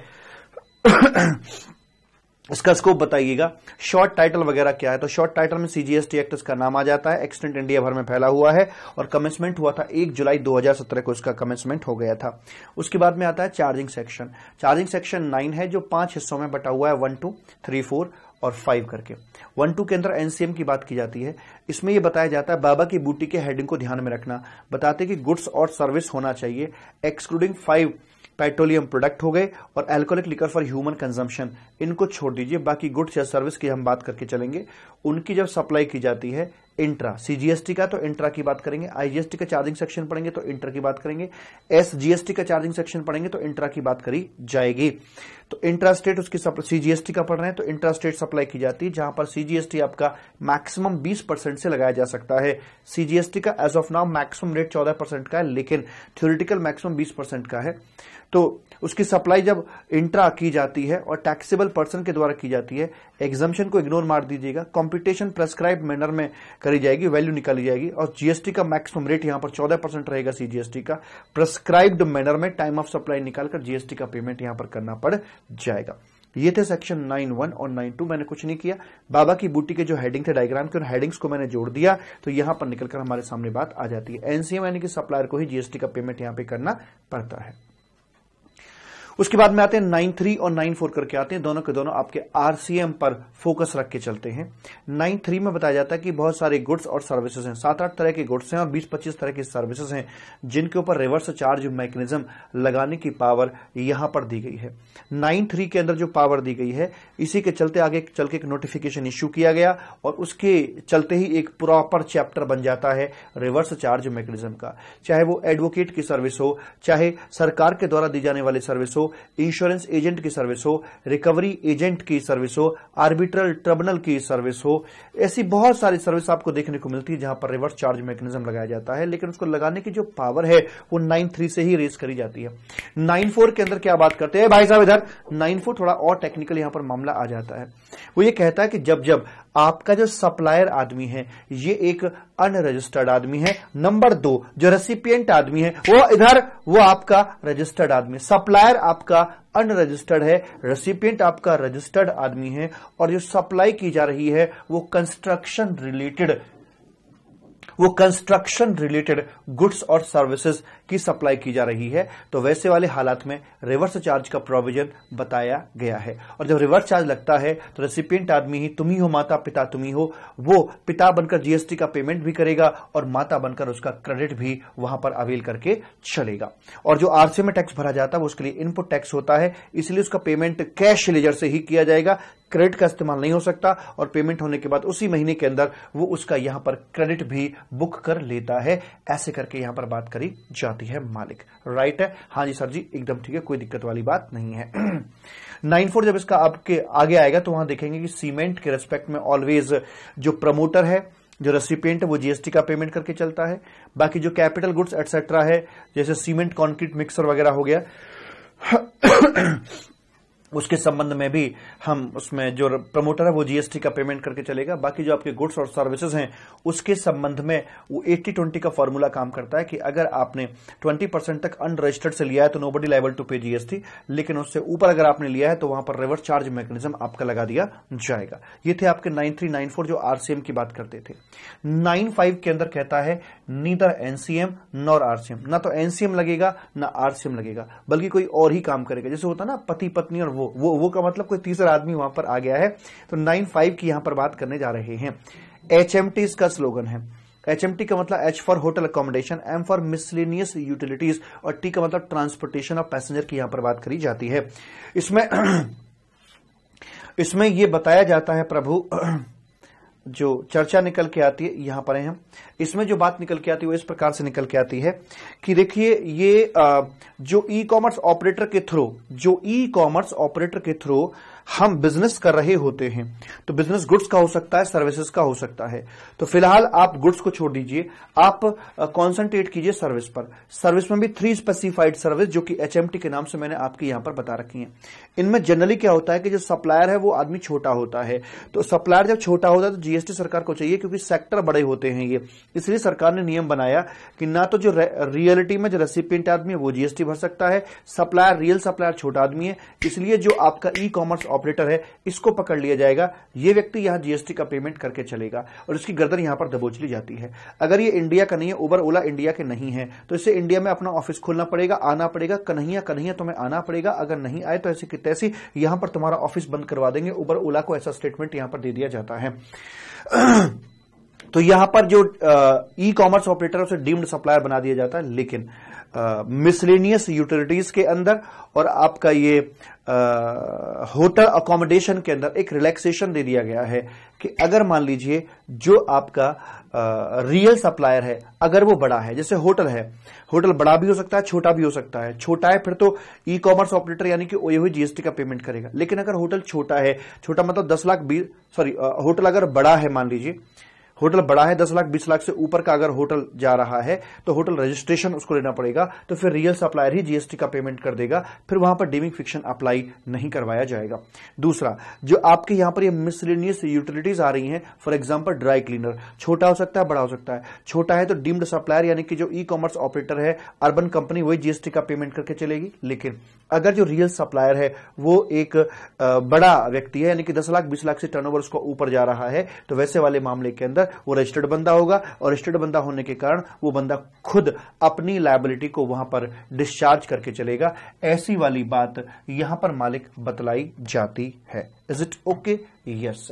इसका स्कोप बताइएगा। शॉर्ट टाइटल वगैरह क्या है, तो शॉर्ट टाइटल में सीजीएसटी एक्ट इसका नाम आ जाता है। एक्सटेंट इंडिया भर में फैला हुआ है और कमेंसमेंट हुआ था 1 जुलाई 2017 को इसका कमेंसमेंट हो गया था। उसके बाद में आता है चार्जिंग सेक्शन। चार्जिंग सेक्शन 9 है जो 5 हिस्सों में बटा हुआ है, 1, 2, 3, 4 और 5 करके। 1, 2 के अंदर एनसीएम की बात की जाती है। इसमें यह बताया जाता है बाबा की बूटी के हेडिंग को ध्यान में रखना, बताते कि गुड्स और सर्विस होना चाहिए एक्सक्लूडिंग 5 पेट्रोलियम प्रोडक्ट हो गए और alcoholic liquor for human consumption, इनको छोड़ दीजिए। बाकी गुड्स या सर्विस की हम बात करके चलेंगे। उनकी जब सप्लाई की जाती है इंट्रा, सीजीएसटी का तो इंट्रा की बात करेंगे, आईजीएसटी का चार्जिंग सेक्शन पढ़ेंगे तो इंटर की बात करेंगे, एसजीएसटी का चार्जिंग सेक्शन पढ़ेंगे तो इंट्रा की बात करी जाएगी। तो इंट्रा स्टेट उसकी सीजीएसटी का पढ़ रहे हैं तो इंट्रा स्टेट सप्लाई की जाती है, जहां पर सीजीएसटी आपका मैक्सिमम 20% से लगाया जा सकता है। सीजीएसटी का as of now maximum rate 14% का है, लेकिन थ्योरेटिकल मैक्सिमम 20% का है। तो उसकी सप्लाई जब इंट्रा की जाती है और टैक्सेबल पर्सन के द्वारा की जाती है, एग्जम्पशन को इग्नोर मार दीजिएगा, कंपटीशन प्रेस्क्राइब्ड मैनर में करी जाएगी, वैल्यू निकाली जाएगी और जीएसटी का मैक्सिमम रेट यहां पर 14% रहेगा। सीजीएसटी का प्रेस्क्राइब्ड मैनर में टाइम ऑफ सप्लाई निकालकर जीएसटी का पेमेंट यहां पर करना पड़ जाएगा। ये थे सेक्शन 9(1) और 9(2). मैंने कुछ नहीं किया, बाबा की बूटी के जो हेडिंग थे डायग्राम के, उन हेडिंग्स को मैंने जोड़ दिया तो यहां पर निकलकर हमारे सामने बात आ जाती है। एनसीएम यानी कि सप्लायर को ही जीएसटी का पेमेंट यहां पर करना पड़ता है। उसके बाद में आते हैं 9(3) और 9(4) करके आते हैं, दोनों के दोनों आपके आरसीएम पर फोकस रख के चलते हैं। 9(3) में बताया जाता है कि बहुत सारे गुड्स और सर्विसेज हैं, 7-8 तरह के गुड्स हैं और 20-25 तरह की सर्विसेज हैं जिनके ऊपर रिवर्स चार्ज मैकेनिज्म लगाने की पावर यहां पर दी गई है। 9(3) के अंदर जो पावर दी गई है, इसी के चलते आगे चल के एक नोटिफिकेशन इश्यू किया गया और उसके चलते ही एक प्रॉपर चैप्टर बन जाता है रिवर्स चार्ज मैकेनिज्म का। चाहे वो एडवोकेट की सर्विस हो, चाहे सरकार के द्वारा दी जाने वाली सर्विस हो, इंश्योरेंस एजेंट की सर्विस हो, रिकवरी एजेंट की सर्विस हो, आर्बिट्रल ट्रिब्यूनल की सर्विस हो, ऐसी बहुत सारी सर्विस आपको देखने को मिलती है जहां पर रिवर्स चार्ज मैकेनिज्म लगाया जाता है। लेकिन उसको लगाने की जो पावर है वो 9(3) से ही रेस करी जाती है। 9(4) के अंदर क्या बात करते हैं भाई साहब, इधर 9(4) थोड़ा और टेक्निकल यहां पर मामला आ जाता है। वो ये कहता है कि जब जब आपका जो सप्लायर आदमी है ये एक अनरजिस्टर्ड आदमी है, नंबर 2 जो रेसिपिएंट आदमी है वो आपका रजिस्टर्ड आदमी, सप्लायर आपका अनरजिस्टर्ड है, रेसिपिएंट आपका रजिस्टर्ड आदमी है और जो सप्लाई की जा रही है वो कंस्ट्रक्शन रिलेटेड गुड्स और सर्विसेज की सप्लाई की जा रही है, तो वैसे वाले हालात में रिवर्स चार्ज का प्रोविजन बताया गया है। और जब रिवर्स चार्ज लगता है तो रेसिपिएंट आदमी ही तुम ही हो, माता पिता तुम ही हो, वो पिता बनकर जीएसटी का पेमेंट भी करेगा और माता बनकर उसका क्रेडिट भी वहां पर अवेल करके चलेगा। और जो आरसीएम में टैक्स भरा जाता है वो उसके लिए इनपुट टैक्स होता है, इसलिए उसका पेमेंट कैश लेजर से ही किया जाएगा, क्रेडिट का इस्तेमाल नहीं हो सकता। और पेमेंट होने के बाद उसी महीने के अंदर वो उसका यहां पर क्रेडिट भी बुक कर लेता है। ऐसे करके यहां पर बात करी जाती है मालिक। राइट है, हाँ जी सर जी, एकदम ठीक है, कोई दिक्कत वाली बात नहीं है। 9(4) जब इसका आपके आगे आएगा तो वहां देखेंगे कि सीमेंट के रेस्पेक्ट में ऑलवेज जो प्रमोटर है, जो रेसिपिएंट है, वो जीएसटी का पेमेंट करके चलता है। बाकी जो कैपिटल गुड्स एटसेट्रा है, जैसे सीमेंट कंक्रीट मिक्सर वगैरह हो गया उसके संबंध में भी हम उसमें जो प्रमोटर है वो जीएसटी का पेमेंट करके चलेगा। बाकी जो आपके गुड्स और सर्विसेज हैं उसके संबंध में वो 80-20 का फॉर्मूला काम करता है कि अगर आपने 20% तक अनरजिस्टर्ड से लिया है तो नोबडी लायबल टू पे जीएसटी, लेकिन उससे ऊपर अगर आपने लिया है तो वहां पर रिवर्स चार्ज मैकेनिज्म आपका लगा दिया जाएगा। ये थे आपके 9(3), 9(4) जो आरसीएम की बात करते थे। 9(5) के अंदर कहता है नीदर एनसीएम नॉर आरसीएम, ना तो एनसीएम लगेगा ना आरसीएम लगेगा, बल्कि कोई और ही काम करेगा। जैसे होता ना पति पत्नी और वो का मतलब कोई तीसरा आदमी वहां पर आ गया है। तो 9(5) की यहां पर बात करने जा रहे हैं। HMT इसका स्लोगन है। HMT का मतलब H for hotel accommodation, M for miscellaneous utilities और T का मतलब ट्रांसपोर्टेशन ऑफ पैसेंजर की यहां पर बात करी जाती है। इसमें इसमें ये बताया जाता है प्रभु, जो चर्चा निकल के आती है, यहां पर है हम, इसमें जो बात निकल के आती है वो इस प्रकार से निकल के आती है कि देखिए ये जो ई कॉमर्स ऑपरेटर के थ्रू हम बिजनेस कर रहे होते हैं, तो बिजनेस गुड्स का हो सकता है, सर्विसेज का हो सकता है। तो फिलहाल आप गुड्स को छोड़ दीजिए, आप कॉन्सेंट्रेट कीजिए सर्विस पर। सर्विस में भी 3 स्पेसिफाइड सर्विस जो कि HMT के नाम से मैंने आपके यहां पर बता रखी हैं। इनमें जनरली क्या होता है कि जो सप्लायर है वो आदमी छोटा होता है, तो सप्लायर जब छोटा होता है तो GST सरकार को चाहिए, क्योंकि सेक्टर बड़े होते हैं ये, इसलिए सरकार ने नियम बनाया कि ना तो जो रियलिटी में जो रेसिपिएंट आदमी है वो GST भर सकता है, सप्लायर रियल सप्लायर छोटा आदमी है, इसलिए जो आपका ई कॉमर्स ऑपरेटर है इसको पकड़ लिया जाएगा, ये व्यक्ति यहां GST का पेमेंट करके चलेगा और इसकी गर्दन यहां पर दबोच ली जाती है। अगर ये इंडिया का नहीं है, उबर ओला इंडिया के नहीं है, तो इसे इंडिया में अपना ऑफिस खोलना पड़ेगा, आना पड़ेगा, कन्हैया तुम्हें आना पड़ेगा। अगर नहीं आए तो ऐसी की तैसी यहां पर तुम्हारा ऑफिस बंद करवा देंगे। उबर ओला को ऐसा स्टेटमेंट यहां पर दे दिया जाता है। तो यहां पर जो ई कॉमर्स ऑपरेटर है उसे डीम्ड सप्लायर बना दिया जाता है, लेकिन मिसलेनियस यूटिलिटीज के अंदर और आपका ये होटल अकोमोडेशन के अंदर एक रिलैक्सेशन दे दिया गया है कि अगर मान लीजिए जो आपका रियल सप्लायर है, अगर वो बड़ा है, जैसे होटल है, होटल बड़ा भी हो सकता है, छोटा भी हो सकता है। छोटा है फिर तो ई कॉमर्स ऑपरेटर यानी कि वो हुई GST का पेमेंट करेगा। लेकिन अगर होटल छोटा है, छोटा मतलब 10 लाख 20, होटल अगर बड़ा है, मान लीजिए होटल बड़ा है, 10 लाख 20 लाख से ऊपर का अगर होटल जा रहा है तो होटल रजिस्ट्रेशन उसको लेना पड़ेगा, तो फिर रियल सप्लायर ही GST का पेमेंट कर देगा, फिर वहां पर डीमिंग फिक्शन अप्लाई नहीं करवाया जाएगा। दूसरा, जो आपके यहां पर ये मिसलेनियस यूटिलिटीज आ रही हैं, फॉर एग्जांपल ड्राई क्लीनर, छोटा हो सकता है, बड़ा हो सकता है। छोटा है तो डीम्ड सप्लायर यानी कि जो ई कॉमर्स ऑपरेटर है, अर्बन कंपनी, वही GST का पेमेंट करके चलेगी। लेकिन अगर जो रियल सप्लायर है वो एक बड़ा व्यक्ति है, यानी कि 10 लाख 20 लाख से टर्नओवर उसको ऊपर जा रहा है, तो वैसे वाले मामले के अंदर वो रजिस्टर्ड बंदा होगा, और रजिस्टर्ड बंदा होने के कारण वो बंदा खुद अपनी लायबिलिटी को वहां पर डिस्चार्ज करके चलेगा। ऐसी वाली बात यहां पर मालिक बतलाई जाती है। Is it okay? यस।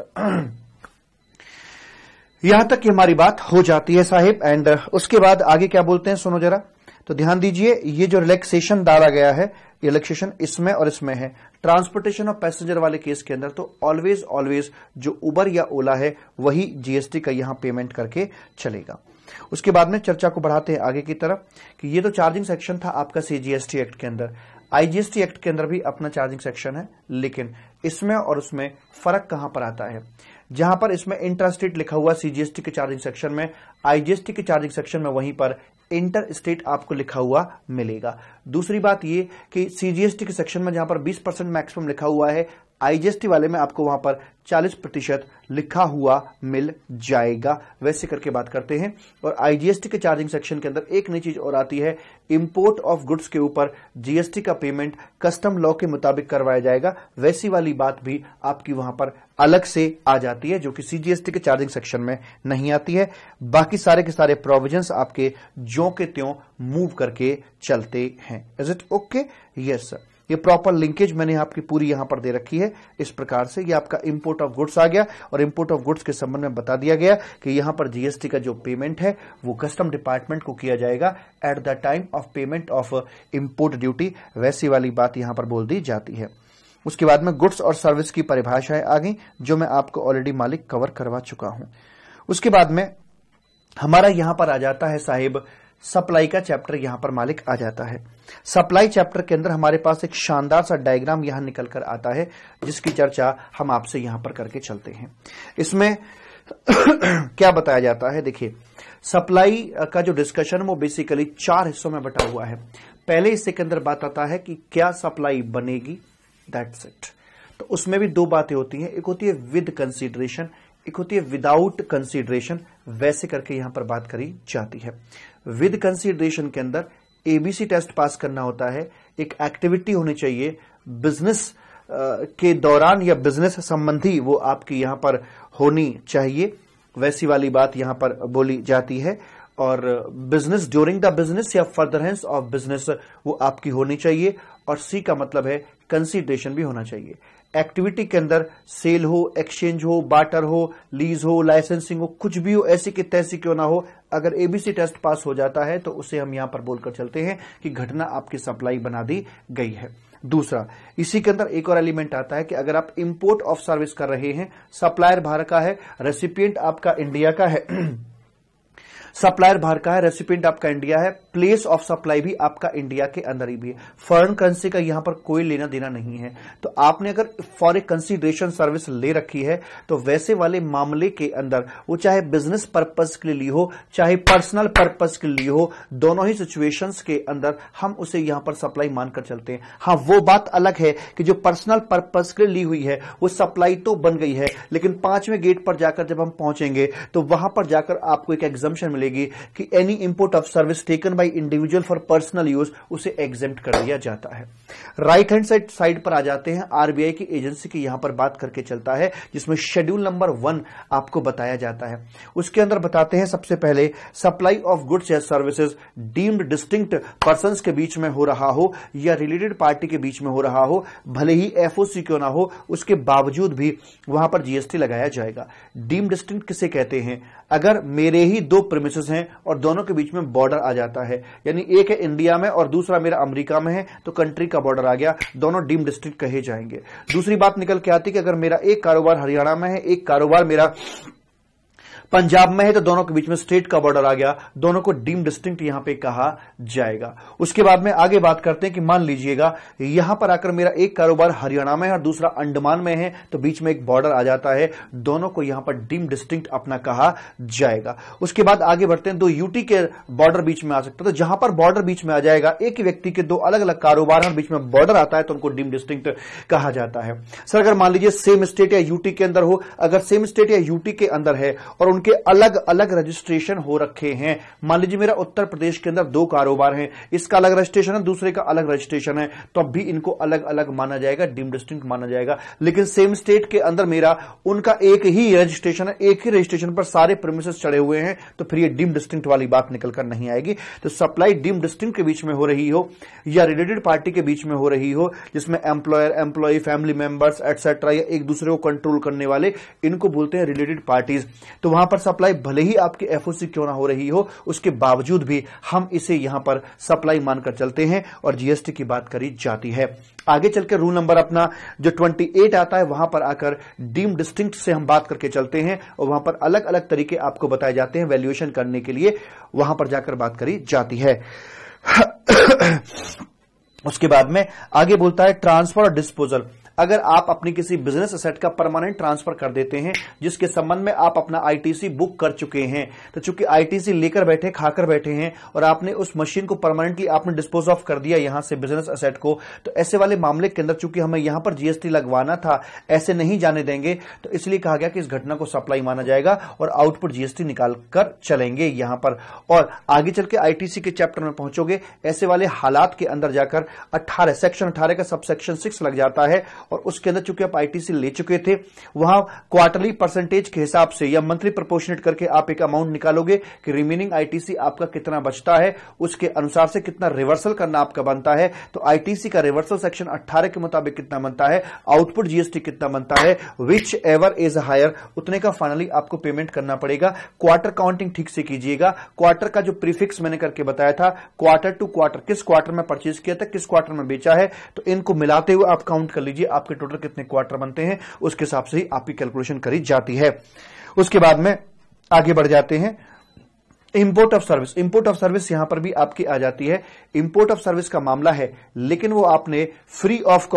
यहां तक हमारी बात हो जाती है साहिब। एंड उसके बाद आगे क्या बोलते हैं, सुनो जरा। तो ध्यान दीजिए, ये जो रिलैक्सेशन डाला गया है, रिलैक्सेशन इसमें और इसमें है। ट्रांसपोर्टेशन और पैसेंजर वाले केस के अंदर तो ऑलवेज जो उबर या ओला है वही GST का यहां पेमेंट करके चलेगा। उसके बाद में चर्चा को बढ़ाते हैं आगे की तरफ कि ये तो चार्जिंग सेक्शन था आपका CGST एक्ट के अंदर। IGST एक्ट के अंदर भी अपना चार्जिंग सेक्शन है, लेकिन इसमें और उसमें फर्क कहां पर आता है। जहां पर इसमें इंट्रास्टेट लिखा हुआ CGST के चार्जिंग सेक्शन में, IGST के चार्जिंग सेक्शन में वहीं पर इंटर स्टेट आपको लिखा हुआ मिलेगा। दूसरी बात ये कि CGST के सेक्शन में जहां पर 20% मैक्सिमम लिखा हुआ है, IGST वाले में आपको वहां पर 40% लिखा हुआ मिल जाएगा। वैसे करके बात करते हैं। और IGST के चार्जिंग सेक्शन के अंदर एक नई चीज और आती है, इंपोर्ट ऑफ गुड्स के ऊपर GST का पेमेंट कस्टम लॉ के मुताबिक करवाया जाएगा। वैसी वाली बात भी आपकी वहां पर अलग से आ जाती है, जो कि CGST के चार्जिंग सेक्शन में नहीं आती है। बाकी सारे के सारे प्रोविजंस आपके ज्यों के त्यों मूव करके चलते हैं। Is it okay? Yes sir. ये प्रॉपर लिंकेज मैंने आपकी पूरी यहां पर दे रखी है। इस प्रकार से ये आपका इंपोर्ट ऑफ गुड्स आ गया, और इंपोर्ट ऑफ गुड्स के संबंध में बता दिया गया कि यहां पर GST का जो पेमेंट है वो कस्टम डिपार्टमेंट को किया जाएगा at the time of payment of import duty. वैसी वाली बात यहां पर बोल दी जाती है। उसके बाद में गुड्स और सर्विस की परिभाषाएं आ गई, जो मैं आपको ऑलरेडी मालिक कवर करवा चुका हूं। उसके बाद में हमारा यहां पर आ जाता है साहिब सप्लाई का चैप्टर, यहां पर मालिक आ जाता है। सप्लाई चैप्टर के अंदर हमारे पास एक शानदार सा डायग्राम यहां निकल कर आता है, जिसकी चर्चा हम आपसे यहां पर करके चलते हैं। इसमें क्या बताया जाता है, देखिए सप्लाई का जो डिस्कशन वो बेसिकली 4 हिस्सों में बटा हुआ है। पहले हिस्से के अंदर बात आता है कि क्या सप्लाई बनेगी, दैट्स इट। तो उसमें भी 2 बातें होती हैं, एक होती है विद कंसीडरेशन, एक होती है विदाउट कंसीडरेशन। वैसे करके यहां पर बात करी जाती है। विद कंसीडरेशन के अंदर ABC टेस्ट पास करना होता है, एक एक्टिविटी होनी चाहिए बिजनेस के दौरान या बिजनेस संबंधी, वो आपकी यहां पर होनी चाहिए। वैसी वाली बात यहां पर बोली जाती है। और बिजनेस ड्यूरिंग द बिजनेस या फर्दरेंस ऑफ बिजनेस वो आपकी होनी चाहिए। और C का मतलब है कंसीडरेशन भी होना चाहिए। एक्टिविटी के अंदर सेल हो, एक्सचेंज हो, बार्टर हो, लीज हो, लाइसेंसिंग हो, कुछ भी हो, ऐसी की तैसी क्यों ना हो, अगर ABC टेस्ट पास हो जाता है तो उसे हम यहां पर बोलकर चलते हैं कि घटना आपकी सप्लाई बना दी गई है। दूसरा, इसी के अंदर एक और एलिमेंट आता है कि अगर आप इंपोर्ट ऑफ सर्विस कर रहे हैं, सप्लायर बाहर का है, रेसिपिएंट आपका इंडिया का है, सप्लायर बाहर का है, रेसिपिएंट आपका इंडिया है, प्लेस ऑफ सप्लाई भी आपका इंडिया के अंदर ही भी है, फॉरेन करेंसी का यहां पर कोई लेना देना नहीं है। तो आपने अगर फॉर ए कंसीडरेशन सर्विस ले रखी है तो वैसे वाले मामले के अंदर वो चाहे बिजनेस पर्पस के लिए ली हो चाहे पर्सनल पर्पस के लिए हो, दोनों ही सिचुएशंस के अंदर हम उसे यहां पर सप्लाई मानकर चलते हैं। हाँ, वो बात अलग है कि जो पर्सनल पर्पस के लिए ली हुई है वो सप्लाई तो बन गई है, लेकिन 5वें गेट पर जाकर जब हम पहुंचेंगे तो वहां पर जाकर आपको एक एग्जम्पशन मिलेगी कि any import of service taken by individual for personal use, उसे एग्जेम्प्ट कर दिया जाता है। राइट हैंड साइड पर आ जाते हैं, आरबीआई की एजेंसी की यहां पर बात करके चलता है, जिसमें शेड्यूल नंबर 1 आपको बताया जाता है। उसके अंदर बताते हैं सबसे पहले, सप्लाई ऑफ गुड्स या सर्विसेज डीम्ड डिस्टिंक्ट पर्संस के बीच में हो रहा हो या रिलेटेड पार्टी के बीच में हो रहा हो, भले ही एफओसी क्यों ना हो, उसके बावजूद भी वहां पर जीएसटी लगाया जाएगा। डीम्ड डिस्टिंक्ट किसे कहते हैं? अगर मेरे ही 2 प्रीमिसेस हैं और दोनों के बीच में बॉर्डर आ जाता है, यानी एक है इंडिया में और दूसरा मेरा अमेरिका में है, तो कंट्री का बॉर्डर आ गया, दोनों डीम्ड डिस्ट्रिक्ट कहे जाएंगे। दूसरी बात निकल के आती है कि अगर मेरा एक कारोबार हरियाणा में है, एक कारोबार मेरा पंजाब में है, तो दोनों के बीच में स्टेट का बॉर्डर आ गया, दोनों को डीम्ड डिस्टिंक्ट यहां पे कहा जाएगा। उसके बाद में आगे बात करते हैं कि मान लीजिएगा यहां पर आकर मेरा एक कारोबार हरियाणा में है और दूसरा अंडमान में है, तो बीच में एक बॉर्डर आ जाता है, दोनों को यहां पर डीम्ड डिस्टिंक्ट अपना कहा जाएगा। उसके बाद आगे बढ़ते हैं, 2 यूटी के बॉर्डर बीच में आ सकता है, तो जहां पर बॉर्डर बीच में आ जाएगा, एक ही व्यक्ति के 2 अलग अलग कारोबार और बीच में बॉर्डर आता है, तो उनको डीम्ड डिस्टिंक्ट कहा जाता है। सर, अगर मान लीजिए सेम स्टेट या यूटी के अंदर हो, अगर सेम स्टेट या यूटी के अंदर है और उनके अलग अलग रजिस्ट्रेशन हो रखे हैं, मान लीजिए मेरा उत्तर प्रदेश के अंदर 2 कारोबार हैं, इसका अलग रजिस्ट्रेशन है, दूसरे का अलग रजिस्ट्रेशन है, तो अब भी इनको अलग अलग माना जाएगा, डीम्ड डिस्टिंक्ट माना जाएगा। लेकिन सेम स्टेट के अंदर मेरा उनका एक ही रजिस्ट्रेशन है, एक ही रजिस्ट्रेशन पर सारे प्रीमिसेस चढ़े हुए हैं, तो फिर ये डीम्ड डिस्टिंक्ट वाली बात निकलकर नहीं आएगी। तो सप्लाई डीम्ड डिस्टिंक्ट के बीच में हो रही हो या रिलेटेड पार्टी के बीच में हो रही हो, जिसमें employer, employee, family members etcetera या एक दूसरे को कंट्रोल करने वाले, इनको बोलते हैं रिलेटेड पार्टीज। तो वहां पर सप्लाई भले ही आपकी एफओसी क्यों ना हो रही हो, उसके बावजूद भी हम इसे यहां पर सप्लाई मानकर चलते हैं और जीएसटी की बात करी जाती है। आगे चलकर रूल नंबर अपना जो 28 आता है, वहां पर आकर डीम्ड डिस्टिंक्ट से हम बात करके चलते हैं और वहां पर अलग अलग तरीके आपको बताए जाते हैं वैल्यूएशन करने के लिए, वहां पर जाकर बात करी जाती है। उसके बाद में आगे बोलता है ट्रांसफर और डिस्पोजल। अगर आप अपनी किसी बिजनेस एसेट का परमानेंट ट्रांसफर कर देते हैं, जिसके संबंध में आप अपना आईटीसी बुक कर चुके हैं, तो चूंकि आईटीसी लेकर बैठे, खाकर बैठे हैं और आपने उस मशीन को परमानेंटली आपने डिस्पोज ऑफ कर दिया यहां से बिजनेस एसेट को, तो ऐसे वाले मामले के अंदर चूंकि हमें यहां पर जीएसटी लगवाना था, ऐसे नहीं जाने देंगे, तो इसलिए कहा गया कि इस घटना को सप्लाई माना जाएगा और आउटपुट जीएसटी निकाल कर चलेंगे यहां पर। और आगे चल के आईटीसी के चैप्टर में पहुंचोगे, ऐसे वाले हालात के अंदर जाकर 18 सेक्शन 18 का सबसेक्शन 6 लग जाता है और उसके अंदर चूंकि आप आईटीसी ले चुके थे, वहां क्वार्टरली परसेंटेज के हिसाब से या मंथली प्रोपोर्शनेट करके आप एक अमाउंट निकालोगे कि रिमेनिंग आईटीसी आपका कितना बचता है, उसके अनुसार से कितना रिवर्सल करना आपका बनता है। तो आईटीसी का रिवर्सल सेक्शन 18 के मुताबिक कितना बनता है, आउटपुट जीएसटी कितना बनता है, विच एवर इज हायर, उतने का फाइनली आपको पेमेंट करना पड़ेगा। क्वार्टर काउंटिंग ठीक से कीजिएगा। क्वार्टर का जो प्रीफिक्स मैंने करके बताया था, क्वार्टर टू क्वार्टर, किस क्वार्टर में परचेज किया था, किस क्वार्टर में बेचा है, तो इनको मिलाते हुए आप काउंट कर लीजिए आपके टोटल कितने क्वार्टर बनते हैं, उसके हिसाब से ही आपकी कैलकुलेशन करी जाती है। उसके बाद में आगे बढ़ जाते हैं import of service. Import of service यहां पर भी आपकी आ जाती है। इंपोर्ट ऑफ सर्विस का मामला है, लेकिन वो आपने फ्री ऑफ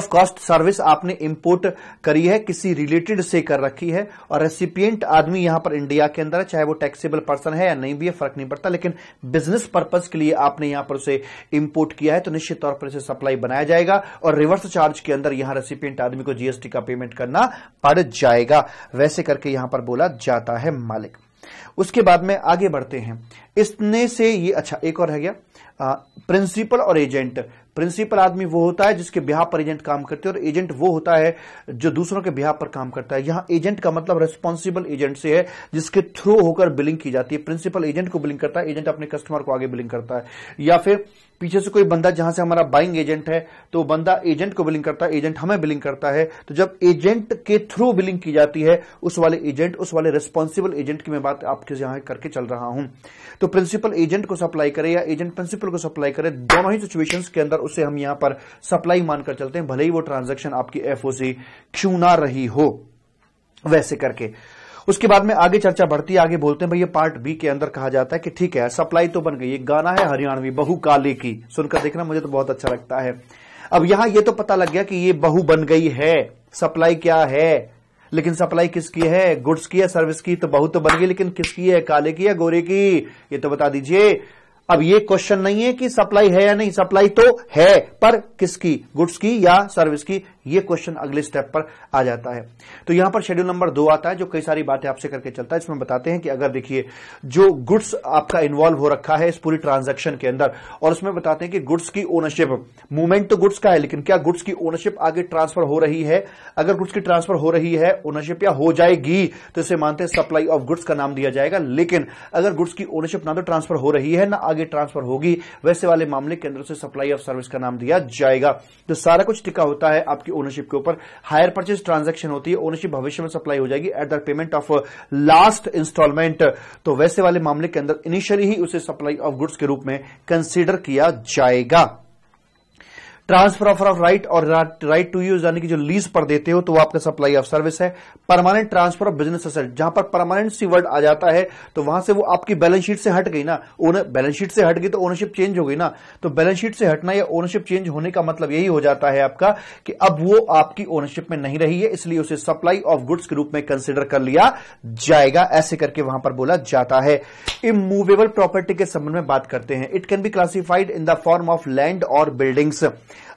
कॉस्ट सर्विस आपने इंपोर्ट करी है, किसी रिलेटेड से कर रखी है और रेसिपिएंट आदमी यहां पर इंडिया के अंदर है, चाहे वो टैक्सेबल पर्सन है या नहीं भी है, फर्क नहीं पड़ता, लेकिन बिजनेस पर्पस के लिए आपने यहां पर उसे इंपोर्ट किया है, तो निश्चित तौर पर इसे सप्लाई बनाया जाएगा और रिवर्स चार्ज के अंदर यहां रेसिपिएंट आदमी को जीएसटी का पेमेंट करना पड़ जाएगा। वैसे करके यहां पर बोला जाता है मालिक। उसके बाद में आगे बढ़ते हैं, इसने से ये अच्छा एक और है गया प्रिंसिपल और एजेंट। प्रिंसिपल आदमी वो होता है जिसके बिहाफ पर एजेंट काम करते हैं, और एजेंट वो होता है जो दूसरों के बिहाफ पर काम करता है। यहां एजेंट का मतलब रिस्पॉन्सिबल एजेंट से है, जिसके थ्रू होकर बिलिंग की जाती है। प्रिंसिपल एजेंट को बिलिंग करता है, एजेंट अपने कस्टमर को आगे बिलिंग करता है। या फिर पीछे से कोई बंदा, जहां से हमारा बाइंग एजेंट है, तो बंदा एजेंट को बिलिंग करता है, एजेंट हमें बिलिंग करता है। तो जब एजेंट के थ्रू बिलिंग की जाती है, उस वाले एजेंट, उस वाले रिस्पॉन्सिबल एजेंट की मैं बात आपके यहां करके चल रहा हूं। तो प्रिंसिपल एजेंट को सप्लाई करे या एजेंट प्रिंसिपल को सप्लाई करे, दोनों ही सिचुएशंस के अंदर उसे हम यहां पर सप्लाई मानकर चलते हैं, भले ही वो ट्रांजैक्शन आपकी एफओसी क्यों ना रही हो, वैसे करके। उसके बाद में आगे चर्चा बढ़ती है, आगे बोलते हैं भाई ये पार्ट बी के अंदर कहा जाता है कि ठीक है सप्लाई तो बन गई, एक गाना है हरियाणवी बहू काले की, सुनकर देखना मुझे तो बहुत अच्छा लगता है। अब यहां ये तो पता लग गया कि ये बहू बन गई है, सप्लाई क्या है, लेकिन सप्लाई किसकी है, गुड्स की है, सर्विस की। तो बहू तो बन गई, लेकिन किसकी है, काले की या गोरे की, ये तो बता दीजिए। अब ये क्वेश्चन नहीं है कि सप्लाई है या नहीं, सप्लाई तो है, पर किसकी, गुड्स की या सर्विस की, ये क्वेश्चन अगले स्टेप पर आ जाता है। तो यहां पर शेड्यूल नंबर 2 आता है, जो कई सारी बातें आपसे करके चलता है। इसमें बताते हैं कि अगर देखिए जो गुड्स आपका इन्वॉल्व हो रखा है इस पूरी ट्रांजैक्शन के अंदर, और उसमें बताते हैं कि गुड्स की ओनरशिप, मूवमेंट तो गुड्स का है, लेकिन क्या गुड्स की ओनरशिप आगे ट्रांसफर हो रही है। अगर गुड्स की ट्रांसफर हो रही है ओनरशिप या हो जाएगी, तो इसे मानते हैं सप्लाई ऑफ गुड्स का नाम दिया जाएगा। लेकिन अगर गुड्स की ओनरशिप ना तो ट्रांसफर हो रही है ना आगे ट्रांसफर होगी, वैसे वाले मामले के अंदर से सप्लाई ऑफ सर्विस का नाम दिया जाएगा। तो सारा कुछ टिका होता है आपकी ओनरशिप के ऊपर। हायर परचेज ट्रांजैक्शन होती है, ओनरशिप भविष्य में सप्लाई हो जाएगी at the payment of last instalment, तो वैसे वाले मामले के अंदर इनिशियली ही उसे सप्लाई ऑफ गुड्स के रूप में कंसीडर किया जाएगा। ट्रांसफर ऑफ राइट और राइट टू यूज यानी कि जो लीज पर देते हो, तो वो आपका सप्लाई ऑफ सर्विस है। Permanent transfer of business asset, जहां पर परमानेंट सी वर्ड आ जाता है, तो वहां से वो आपकी बैलेंस शीट से हट गई ना, बैलेंस शीट से हट गई तो ओनरशिप चेंज हो गई ना। तो बैलेंस शीट से हटना या ओनरशिप चेंज होने का मतलब यही हो जाता है आपका कि अब वो आपकी ओनरशिप में नहीं रही है, इसलिए उसे सप्लाई ऑफ गुड्स के रूप में कंसिडर कर लिया जाएगा, ऐसे करके वहां पर बोला जाता है। इमूवेबल प्रॉपर्टी के संबंध में बात करते हैं। It can be classified in the form of land और बिल्डिंग्स।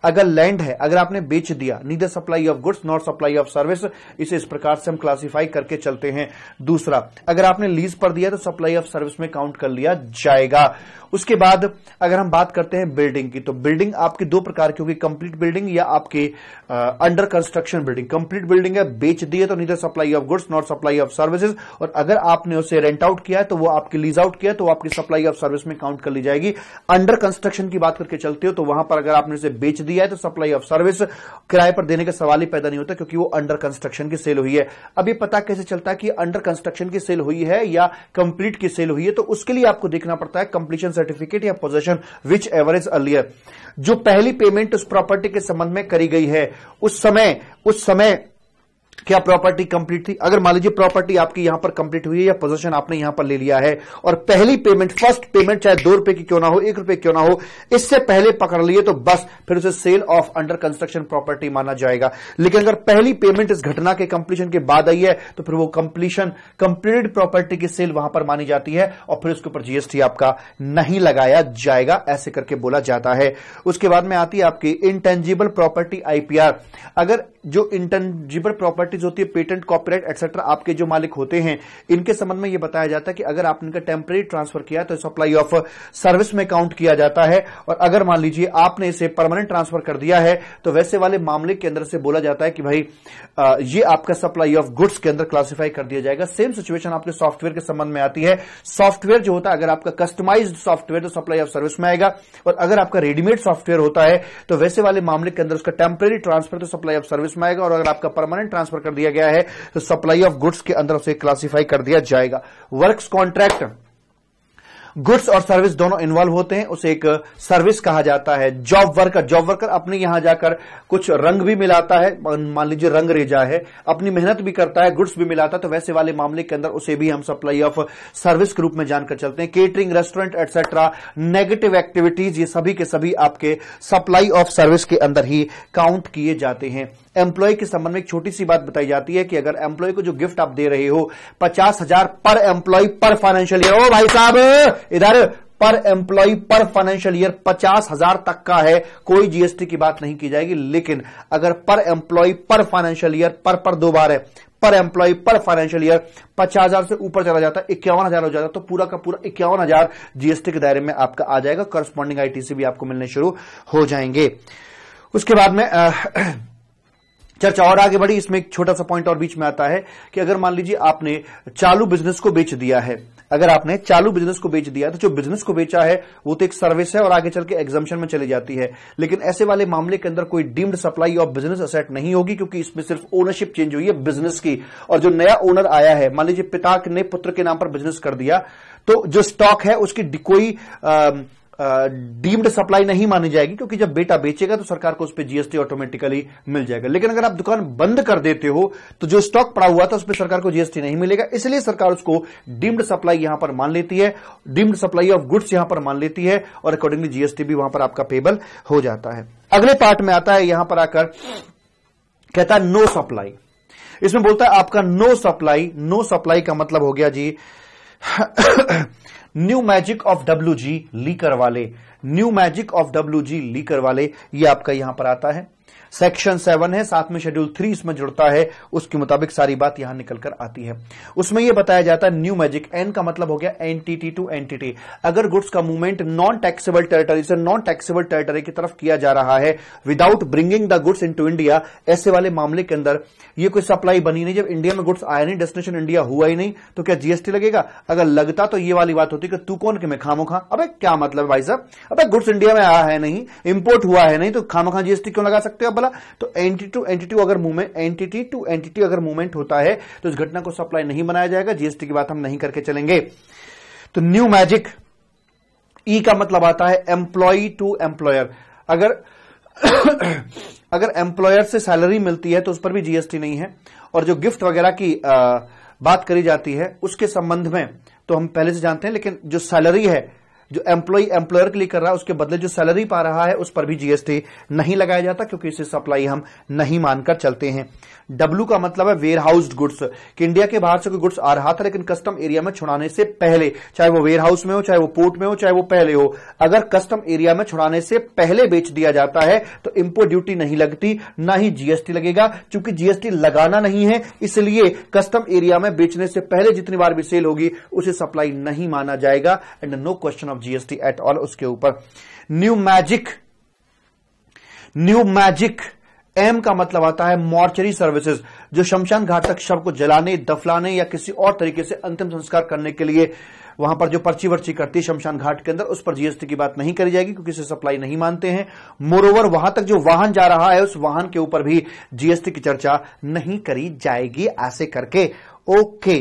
अगर लैंड है, अगर आपने बेच दिया, neither supply of goods not supply of service, इसे इस प्रकार से हम क्लासिफाई करके चलते हैं। दूसरा, अगर आपने लीज पर दिया तो सप्लाई ऑफ सर्विस में काउंट कर लिया जाएगा। उसके बाद अगर हम बात करते हैं बिल्डिंग की, तो बिल्डिंग आपकी दो प्रकार की होगी, कंप्लीट बिल्डिंग या आपकी under construction building. Complete building है, बेच दिए तो neither supply of goods not supply of services, और अगर आपने उसे रेंट आउट किया तो वो आपकी लीज आउट किया तो वो आपकी सप्लाई ऑफ सर्विस में काउंट कर ली जाएगी। अंडर कंस्ट्रक्शन की बात करके चलते हो तो वहां पर अगर आपने उसे बेच दिया है तो सप्लाई ऑफ सर्विस, किराए पर देने का सवाल ही पैदा नहीं होता, क्योंकि वो अंडर कंस्ट्रक्शन की सेल हुई है। अब ये पता कैसे चलता है कि अंडर कंस्ट्रक्शन की सेल हुई है या कंप्लीट की सेल हुई है, तो उसके लिए आपको देखना पड़ता है कंप्लीशन सर्टिफिकेट या possession which ever is earlier. जो पहली पेमेंट उस प्रॉपर्टी के संबंध में करी गई है, उस समय क्या प्रॉपर्टी कंप्लीट थी। अगर मान लीजिए प्रॉपर्टी आपकी यहां पर कंप्लीट हुई है या पोजीशन आपने यहां पर ले लिया है, और पहली पेमेंट, फर्स्ट पेमेंट चाहे 2 रुपए की क्यों ना हो, 1 रुपए क्यों ना हो, इससे पहले पकड़ लिए तो बस फिर उसे sale of under construction property माना जाएगा। लेकिन अगर पहली पेमेंट इस घटना के कंप्लीशन के बाद आई है तो फिर वो कंप्लीटेड प्रॉपर्टी की सेल वहां पर मानी जाती है, और फिर उसके ऊपर जीएसटी आपका नहीं लगाया जाएगा, ऐसे करके बोला जाता है। उसके बाद में आती है आपकी इंटेंजिबल प्रॉपर्टी आईपीआर। अगर जो इंटेंजिबल प्रॉपर्टीज होती है, पेटेंट, कॉपीराइट एक्सेट्रा, आपके जो मालिक होते हैं, इनके संबंध में यह बताया जाता है कि अगर आपने इनका टेम्परेरी ट्रांसफर किया तो सप्लाई ऑफ सर्विस में काउंट किया जाता है, और अगर मान लीजिए आपने इसे परमानेंट ट्रांसफर कर दिया है तो वैसे वाले मामले के अंदर से बोला जाता है कि भाई ये आपका सप्लाई ऑफ गुड्स के अंदर क्लासिफाई कर दिया जाएगा। सेम सिचुएशन आपके सॉफ्टवेयर के संबंध में आती है। सॉफ्टवेयर जो होता है, अगर आपका कस्टमाइज्ड सॉफ्टवेयर तो सप्लाई ऑफ सर्विस में आएगा, और अगर आपका रेडीमेड सॉफ्टवेयर होता है तो वैसे वाले मामले के अंदर उसका टेम्परेरी ट्रांसफर तो सप्लाई ऑफ सर्विस में आएगा, और अगर आपका परमानेंट ट्रांसफर कर दिया गया है तो सप्लाई ऑफ गुड्स के अंदर उसे क्लासिफाई कर दिया जाएगा। वर्क्स कॉन्ट्रैक्ट, गुड्स और सर्विस दोनों इन्वॉल्व होते हैं, उसे एक सर्विस कहा जाता है। जॉब वर्कर अपने यहां जाकर कुछ रंग भी मिलाता है, मान लीजिए रंग रेजा है, अपनी मेहनत भी करता है, गुड्स भी मिलाता है, तो वैसे वाले मामले के अंदर उसे भी हम सप्लाई ऑफ सर्विस के रूप में जानकर चलते हैं। Catering, restaurant etcetera, negative activities, ये सभी के सभी आपके सप्लाई ऑफ सर्विस के अंदर ही काउंट किए जाते हैं। एम्प्लॉय के संबंध में एक छोटी सी बात बताई जाती है कि अगर एम्प्लॉय को जो गिफ्ट आप दे रहे हो 50,000 पर एम्प्लॉय पर फाइनेंशियल ईयर, ओ भाई साहब इधर, पर एम्प्लॉय पर फाइनेंशियल ईयर 50,000 तक का है, कोई जीएसटी की बात नहीं की जाएगी। लेकिन अगर पर एम्प्लॉय पर फाइनेंशियल ईयर, पर 2 बार है, पर एम्प्लॉय पर फाइनेंशियल ईयर 50,000 से ऊपर चला जाता है, 51,000 हो जाता तो पूरा का पूरा 51,000 जीएसटी के दायरे में आपका आ जाएगा। करस्पॉन्डिंग आईटीसी भी आपको मिलने शुरू हो जाएंगे। उसके बाद में चर्चा और आगे बढ़ी। इसमें एक छोटा सा पॉइंट और बीच में आता है कि अगर मान लीजिए आपने चालू बिजनेस को बेच दिया है, अगर आपने चालू बिजनेस को बेच दिया तो जो बिजनेस को बेचा है वो तो एक सर्विस है और आगे चल के एग्जम्पशन में चली जाती है, लेकिन ऐसे वाले मामले के अंदर कोई deemed supply of business asset नहीं होगी, क्योंकि इसमें सिर्फ ओनरशिप चेंज हुई है बिजनेस की, और जो नया ओनर आया है, मान लीजिए पिता ने पुत्र के नाम पर बिजनेस कर दिया, तो जो स्टॉक है उसकी कोई डीम्ड सप्लाई नहीं मानी जाएगी, क्योंकि जब बेटा बेचेगा तो सरकार को उस पर जीएसटी ऑटोमेटिकली मिल जाएगा। लेकिन अगर आप दुकान बंद कर देते हो तो जो स्टॉक पड़ा हुआ था उस पर सरकार को जीएसटी नहीं मिलेगा, इसलिए सरकार उसको डीम्ड सप्लाई यहां पर मान लेती है, डीम्ड सप्लाई ऑफ गुड्स यहां पर मान लेती है, और अकॉर्डिंगली जीएसटी भी वहां पर आपका पेबल हो जाता है। अगले पार्ट में आता है, यहां पर आकर कहता है नो सप्लाई। इसमें बोलता है आपका नो सप्लाई। नो सप्लाई का मतलब हो गया जी new magic of WG liquor वाले, new magic of WG liquor वाले, ये आपका यहां पर आता है। सेक्शन 7 है, साथ में शेड्यूल 3 इसमें जुड़ता है, उसके मुताबिक सारी बात यहां निकलकर आती है। उसमें यह बताया जाता है न्यू मैजिक, एन का मतलब हो गया एंटिटी टू एंटिटी। अगर गुड्स का मूवमेंट नॉन टैक्सेबल टेरिटरी से नॉन टैक्सेबल टेरिटरी की तरफ किया जा रहा है without bringing the goods into India, ऐसे वाले मामले के अंदर ये कोई सप्लाई बनी नहीं, जब इंडिया में गुड्स आया नहीं, डेस्टिनेशन इंडिया हुआ ही नहीं, तो क्या जीएसटी लगेगा? अगर लगता तो ये वाली बात होती कि तू कौन कि मैं खामोखा, अबे क्या मतलब भाई साहब, अबे गुड्स इंडिया में आया है नहीं, इंपोर्ट हुआ है नहीं, तो खामोखा जीएसटी क्यों लगा सकते हो भला? तो एंटिटी टू एंटिटी अगर मूवमेंट होता है तो इस घटना को सप्लाई नहीं बनाया जाएगा। जीएसटी की बात हम नहीं करके चलेंगे। तो न्यू मैजिक, ई का मतलब आता है एम्प्लॉय टू एम्प्लॉयर। अगर एम्प्लॉयर से सैलरी मिलती है तो उस पर भी जीएसटी नहीं है, और जो गिफ्ट वगैरह की बात करी जाती है उसके संबंध में तो हम पहले से जानते हैं, लेकिन जो सैलरी है जो एम्प्लॉय एम्प्लॉयर के लिए कर रहा है उसके बदले जो सैलरी पा रहा है उस पर भी जीएसटी नहीं लगाया जाता, क्योंकि इसे सप्लाई हम नहीं मानकर चलते हैं। डब्ल्यू का मतलब है वेयर हाउस्ड गुड्स, कि इंडिया के बाहर से कोई गुड्स आ रहा था लेकिन कस्टम एरिया में छुड़ाने से पहले, चाहे वो वेयर हाउस में हो, चाहे वो पोर्ट में हो, चाहे वो पहले हो, अगर कस्टम एरिया में छुड़ाने से पहले बेच दिया जाता है तो इंपोर्ट ड्यूटी नहीं लगती, ना ही जीएसटी लगेगा। चूंकि जीएसटी लगाना नहीं है इसलिए कस्टम एरिया में बेचने से पहले जितनी बार भी सेल होगी उसे सप्लाई नहीं माना जाएगा, and no question of GST at all उसके ऊपर। न्यू मैजिक, एम का मतलब आता है मॉर्चरी सर्विसेज, जो शमशान घाट तक शव को जलाने, दफनाने या किसी और तरीके से अंतिम संस्कार करने के लिए वहां पर जो पर्ची वर्ची करती है शमशान घाट के अंदर, उस पर जीएसटी की बात नहीं करी जाएगी, क्योंकि इसे सप्लाई नहीं मानते हैं। मोरोवर वहां तक जो वाहन जा रहा है उस वाहन के ऊपर भी जीएसटी की चर्चा नहीं करी जाएगी, ऐसे करके। ओके,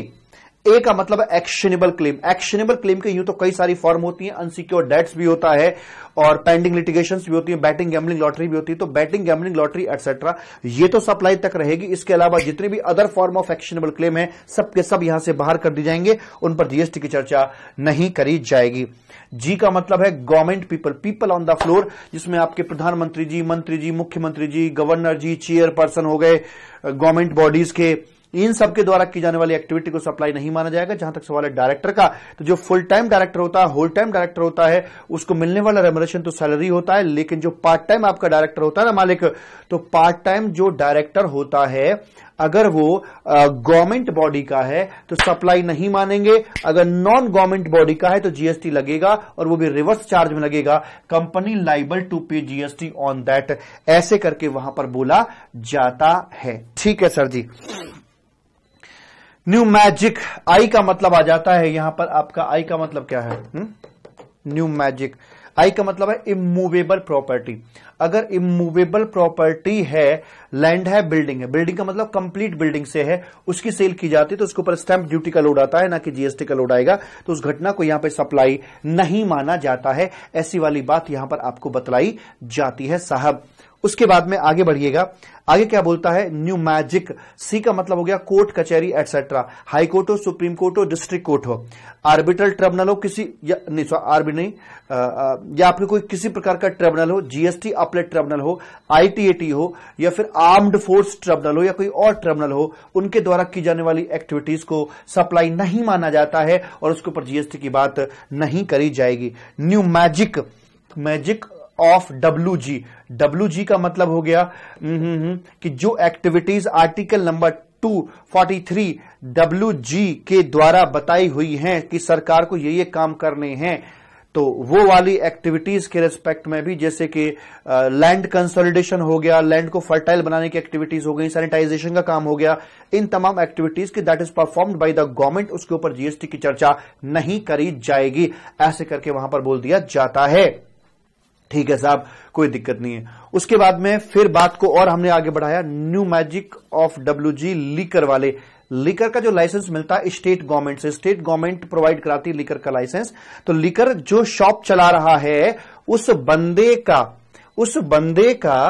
ए का मतलब है एक्शनेबल क्लेम। एक्शनेबल क्लेम के यूं तो कई सारी फॉर्म होती हैं, अनसिक्योर्ड डेट्स भी होता है और पेंडिंग लिटिगेशंस भी होती है, बैटिंग गैम्बलिंग लॉटरी भी होती है, तो बैटिंग गैम्बलिंग लॉटरी एटसेट्रा ये तो सप्लाई तक रहेगी। इसके अलावा जितने भी other form of actionable claim है सब के सब यहां से बाहर कर दी जाएंगे, उन पर जीएसटी की चर्चा नहीं करी जाएगी। जी का मतलब है government people on the floor, जिसमें आपके प्रधानमंत्री जी, मंत्री जी, मुख्यमंत्री जी, गवर्नर जी, चेयरपर्सन हो गए गवर्नमेंट बॉडीज के, इन सब के द्वारा की जाने वाली एक्टिविटी को सप्लाई नहीं माना जाएगा। जहां तक सवाल है डायरेक्टर का, तो जो फुल टाइम डायरेक्टर होता है, होल टाइम डायरेक्टर होता है, उसको मिलने वाला रेम्युनरेशन तो सैलरी होता है, लेकिन जो पार्ट टाइम आपका डायरेक्टर होता है ना मालिक, तो पार्ट टाइम जो डायरेक्टर होता है अगर वो गवर्नमेंट बॉडी का है तो सप्लाई नहीं मानेंगे, अगर नॉन गवर्नमेंट बॉडी का है तो जीएसटी लगेगा, और वो भी रिवर्स चार्ज में लगेगा। कंपनी लाइबल टू पे जीएसटी ऑन दैट, ऐसे करके वहां पर बोला जाता है। ठीक है सर जी। न्यू मैजिक, आई का मतलब आ जाता है यहां पर आपका, आई का मतलब क्या है? न्यू मैजिक, आई का मतलब है इमूवेबल प्रॉपर्टी। अगर इमूवेबल प्रॉपर्टी है, लैंड है, बिल्डिंग है, बिल्डिंग का मतलब कंप्लीट बिल्डिंग से है, उसकी सेल की जाती है तो उसके ऊपर स्टैंप ड्यूटी का लोड आता है, ना कि जीएसटी का लोड आएगा, तो उस घटना को यहां पे सप्लाई नहीं माना जाता है। ऐसी वाली बात यहां पर आपको बतलाई जाती है साहब। उसके बाद में आगे बढ़िएगा, आगे क्या बोलता है? न्यू मैजिक, सी का मतलब हो गया कोर्ट कचहरी एटसेट्रा, हाई कोर्ट हो, सुप्रीम कोर्ट हो, डिस्ट्रिक्ट कोर्ट हो, आर्बिट्रल ट्रिब्यूनल हो, किसी या आपके कोई किसी प्रकार का ट्रिब्यूनल हो, जीएसटी अपलेट ट्रिब्यूनल हो, आईटीएटी हो, या फिर आर्म्ड फोर्स ट्रिब्यूनल हो, या कोई और ट्रिब्यूनल हो, उनके द्वारा की जाने वाली एक्टिविटीज को सप्लाई नहीं माना जाता है और उसके ऊपर जीएसटी की बात नहीं करी जाएगी। New magic of WG, WG का मतलब हो गया कि जो एक्टिविटीज आर्टिकल नंबर 243 WG के द्वारा बताई हुई हैं कि सरकार को ये काम करने हैं, तो वो वाली एक्टिविटीज के रिस्पेक्ट में भी, जैसे कि लैंड कंसोलिडेशन हो गया, लैंड को फर्टाइल बनाने की एक्टिविटीज हो गई, सैनिटाइजेशन का काम हो गया, इन तमाम एक्टिविटीज की that is performed by the government, उसके ऊपर जीएसटी की चर्चा नहीं करी जाएगी, ऐसे करके वहां पर बोल दिया जाता है। ठीक है साहब, कोई दिक्कत नहीं है। उसके बाद में फिर बात को और हमने आगे बढ़ाया, new magic of WG liquor वाले। लीकर का जो लाइसेंस मिलता है स्टेट गवर्नमेंट से, स्टेट गवर्नमेंट प्रोवाइड कराती है लीकर का लाइसेंस, तो लीकर जो शॉप चला रहा है उस बंदे का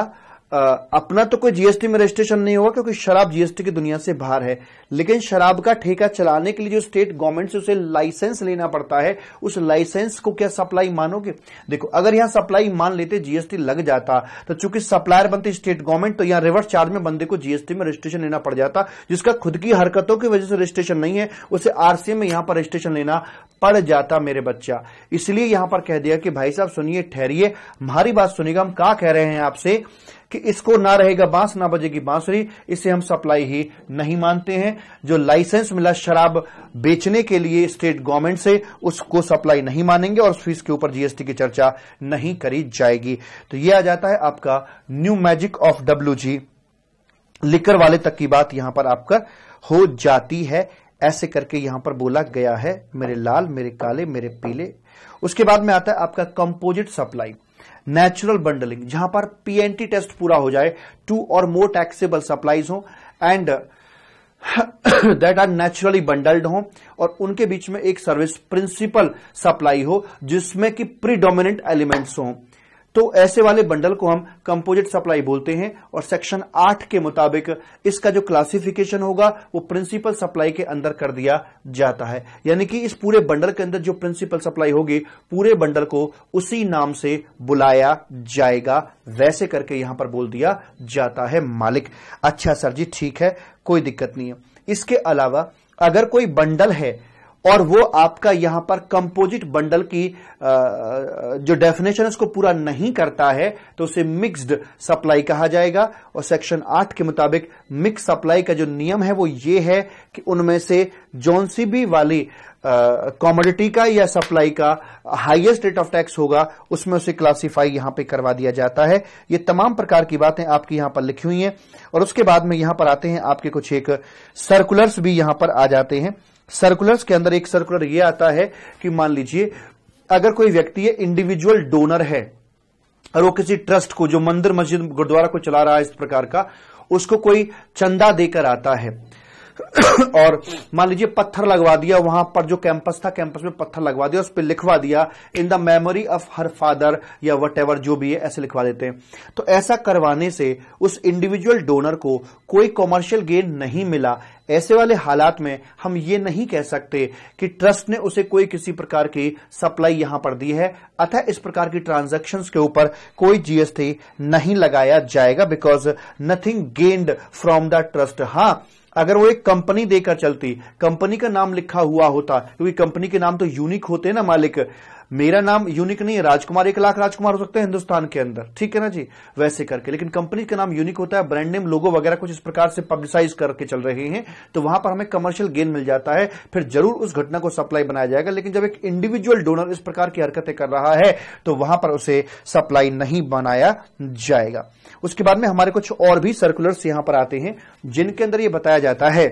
अपना तो कोई जीएसटी में रजिस्ट्रेशन नहीं होगा, क्योंकि शराब जीएसटी की दुनिया से बाहर है, लेकिन शराब का ठेका चलाने के लिए जो स्टेट गवर्नमेंट से उसे लाइसेंस लेना पड़ता है, उस लाइसेंस को क्या सप्लाई मानोगे? देखो, अगर यहां सप्लाई मान लेते जीएसटी लग जाता, तो चूंकि सप्लायर बनती स्टेट गवर्नमेंट, तो यहां रिवर्स चार्ज में बंदे को जीएसटी में रजिस्ट्रेशन लेना पड़ जाता, जिसका खुद की हरकतों की वजह से रजिस्ट्रेशन नहीं है, उसे आरसीएम में यहां पर रजिस्ट्रेशन लेना पड़ जाता मेरे बच्चा। इसलिए यहां पर कह दिया कि भाई साहब सुनिए, ठहरिए, हमारी बात सुनिएगा, हम क्या कह रहे हैं आपसे कि इसको ना रहेगा बांस ना बजेगी बांसुरी, इसे हम सप्लाई ही नहीं मानते हैं। जो लाइसेंस मिला शराब बेचने के लिए स्टेट गवर्नमेंट से, उसको सप्लाई नहीं मानेंगे और फीस के ऊपर जीएसटी की चर्चा नहीं करी जाएगी। तो यह आ जाता है आपका new magic of WG, liquor वाले तक की बात यहां पर आपका हो जाती है, ऐसे करके यहां पर बोला गया है मेरे लाल, मेरे काले, मेरे पीले। उसके बाद में आता है आपका कंपोजिट सप्लाई, नेचुरल बंडलिंग, जहां पर पीएनटी टेस्ट पूरा हो जाए, 2 और मोर टैक्सेबल सप्लाईज हो and that are naturally bundled हो, और उनके बीच में एक सर्विस प्रिंसिपल सप्लाई हो जिसमें कि प्रीडोमिनेंट एलिमेंट्स हो, तो ऐसे वाले बंडल को हम कंपोजिट सप्लाई बोलते हैं। और सेक्शन 8 के मुताबिक इसका जो क्लासिफिकेशन होगा वो प्रिंसिपल सप्लाई के अंदर कर दिया जाता है, यानी कि इस पूरे बंडल के अंदर जो प्रिंसिपल सप्लाई होगी, पूरे बंडल को उसी नाम से बुलाया जाएगा, वैसे करके यहां पर बोल दिया जाता है मालिक। अच्छा सर जी, ठीक है, कोई दिक्कत नहीं है। इसके अलावा अगर कोई बंडल है और वो आपका यहां पर कंपोजिट बंडल की जो डेफिनेशन है उसको पूरा नहीं करता है, तो उसे मिक्स्ड सप्लाई कहा जाएगा। और सेक्शन 8 के मुताबिक मिक्स सप्लाई का जो नियम है वो ये है कि उनमें से जौन सी भी वाली कॉमोडिटी का या सप्लाई का हाईएस्ट रेट ऑफ टैक्स होगा, उसमें उसे क्लासिफाई यहां पे करवा दिया जाता है। ये तमाम प्रकार की बातें आपकी यहां पर लिखी हुई हैं। और उसके बाद में यहां पर आते हैं आपके कुछ एक सर्कुलर्स भी यहां पर आ जाते हैं। सर्कुलर्स के अंदर एक सर्कुलर ये आता है कि मान लीजिए अगर कोई व्यक्ति है, इंडिविजुअल डोनर है, और वो किसी ट्रस्ट को, जो मंदिर मस्जिद गुरुद्वारा को चला रहा है इस प्रकार का, उसको कोई चंदा देकर आता है और मान लीजिए पत्थर लगवा दिया, वहां पर जो कैंपस था, कैंपस में पत्थर लगवा दिया, उस पर लिखवा दिया in the memory of her father या वट जो भी है, ऐसे लिखवा देते हैं। तो ऐसा करवाने से उस इंडिविजुअल डोनर को कोई कॉमर्शियल गेन नहीं मिला। ऐसे वाले हालात में हम ये नहीं कह सकते कि ट्रस्ट ने उसे कोई किसी प्रकार की सप्लाई यहां पर दी है, अतः इस प्रकार की ट्रांजैक्शंस के ऊपर कोई जीएसटी नहीं लगाया जाएगा, because nothing gained from the trust. हां, अगर वो एक कंपनी देकर चलती, कंपनी का नाम लिखा हुआ होता, क्योंकि कंपनी के नाम तो यूनिक होते हैं ना मालिक, मेरा नाम यूनिक नहीं है, राजकुमार 1 लाख राजकुमार हो सकते हैं हिंदुस्तान के अंदर, ठीक है ना जी, वैसे करके, लेकिन कंपनी का नाम यूनिक होता है, ब्रांड नेम, लोगो वगैरह कुछ इस प्रकार से पब्लिसाइज करके चल रहे हैं, तो वहां पर हमें कमर्शियल गेन मिल जाता है, फिर जरूर उस घटना को सप्लाई बनाया जाएगा। लेकिन जब एक इंडिविजुअल डोनर इस प्रकार की हरकतें कर रहा है, तो वहां पर उसे सप्लाई नहीं बनाया जाएगा। उसके बाद में हमारे कुछ और भी सर्कुलर्स यहां पर आते हैं, जिनके अंदर यह बताया जाता है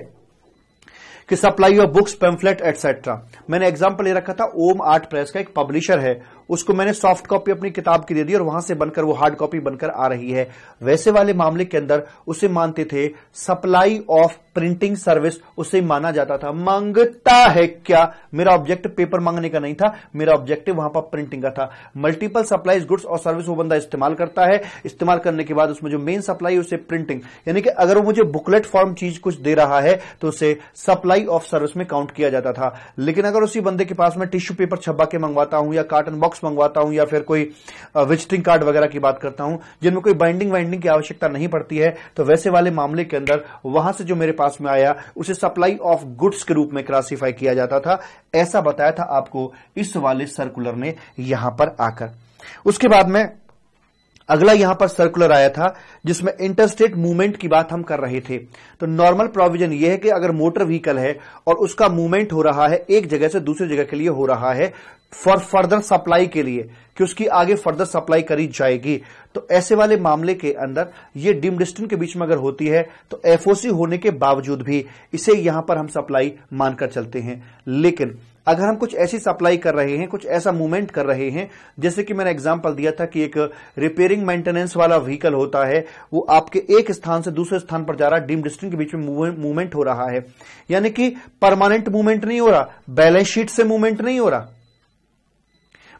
कि supply of books, pamphlet etcetera. मैंने एग्जांपल ले रखा था, ओम आर्ट प्रेस का एक पब्लिशर है, उसको मैंने सॉफ्ट कॉपी अपनी किताब की दे दी और वहां से बनकर वो हार्ड कॉपी बनकर आ रही है। वैसे वाले मामले के अंदर उसे मानते थे सप्लाई ऑफ प्रिंटिंग सर्विस, उसे माना जाता था। मांगता है क्या, मेरा ऑब्जेक्टिव पेपर मांगने का नहीं था, मेरा ऑब्जेक्टिव वहां पर प्रिंटिंग का था। मल्टीपल सप्लाईज गुड्स और सर्विस वो बंदा इस्तेमाल करता है, इस्तेमाल करने के बाद उसमें जो मेन सप्लाई है उसे प्रिंटिंग, यानी कि अगर वो मुझे बुकलेट फॉर्म चीज कुछ दे रहा है तो उसे सप्लाई ऑफ सर्विस में काउंट किया जाता था। लेकिन अगर उसी बंदे के पास में टिश्यू पेपर छपा के मंगवाता हूं या कार्टन बॉक्स मंगवाता हूं या फिर कोई विजिटिंग कार्ड वगैरह की बात करता हूं जिनमें कोई बाइंडिंग वाइंडिंग की आवश्यकता नहीं पड़ती है, तो वैसे वाले मामले के अंदर वहां से जो मेरे पास में आया उसे सप्लाई ऑफ गुड्स के रूप में क्लासिफाई किया जाता था। ऐसा बताया था आपको इस वाले सर्कुलर ने यहां पर आकर। उसके बाद में अगला यहां पर सर्कुलर आया था जिसमें इंटरस्टेट मूवमेंट की बात हम कर रहे थे। तो नॉर्मल प्रोविजन यह है कि अगर मोटर व्हीकल है और उसका मूवमेंट हो रहा है एक जगह से दूसरी जगह के लिए हो रहा है फॉर फर्दर सप्लाई के लिए कि उसकी आगे फर्दर सप्लाई करी जाएगी, तो ऐसे वाले मामले के अंदर ये डीम्ड डिस्टेंस के बीच में अगर होती है तो एफओसी होने के बावजूद भी इसे यहां पर हम सप्लाई मानकर चलते हैं। लेकिन अगर हम कुछ ऐसी सप्लाई कर रहे हैं, कुछ ऐसा मूवमेंट कर रहे हैं, जैसे कि मैंने एग्जांपल दिया था कि एक रिपेयरिंग मेंटेनेंस वाला व्हीकल होता है, वो आपके एक स्थान से दूसरे स्थान पर जा रहा है, डीम्ड डिस्टेंस के बीच में मूवमेंट हो रहा है, यानी कि परमानेंट मूवमेंट नहीं हो रहा, बैलेंस शीट से मूवमेंट नहीं हो रहा।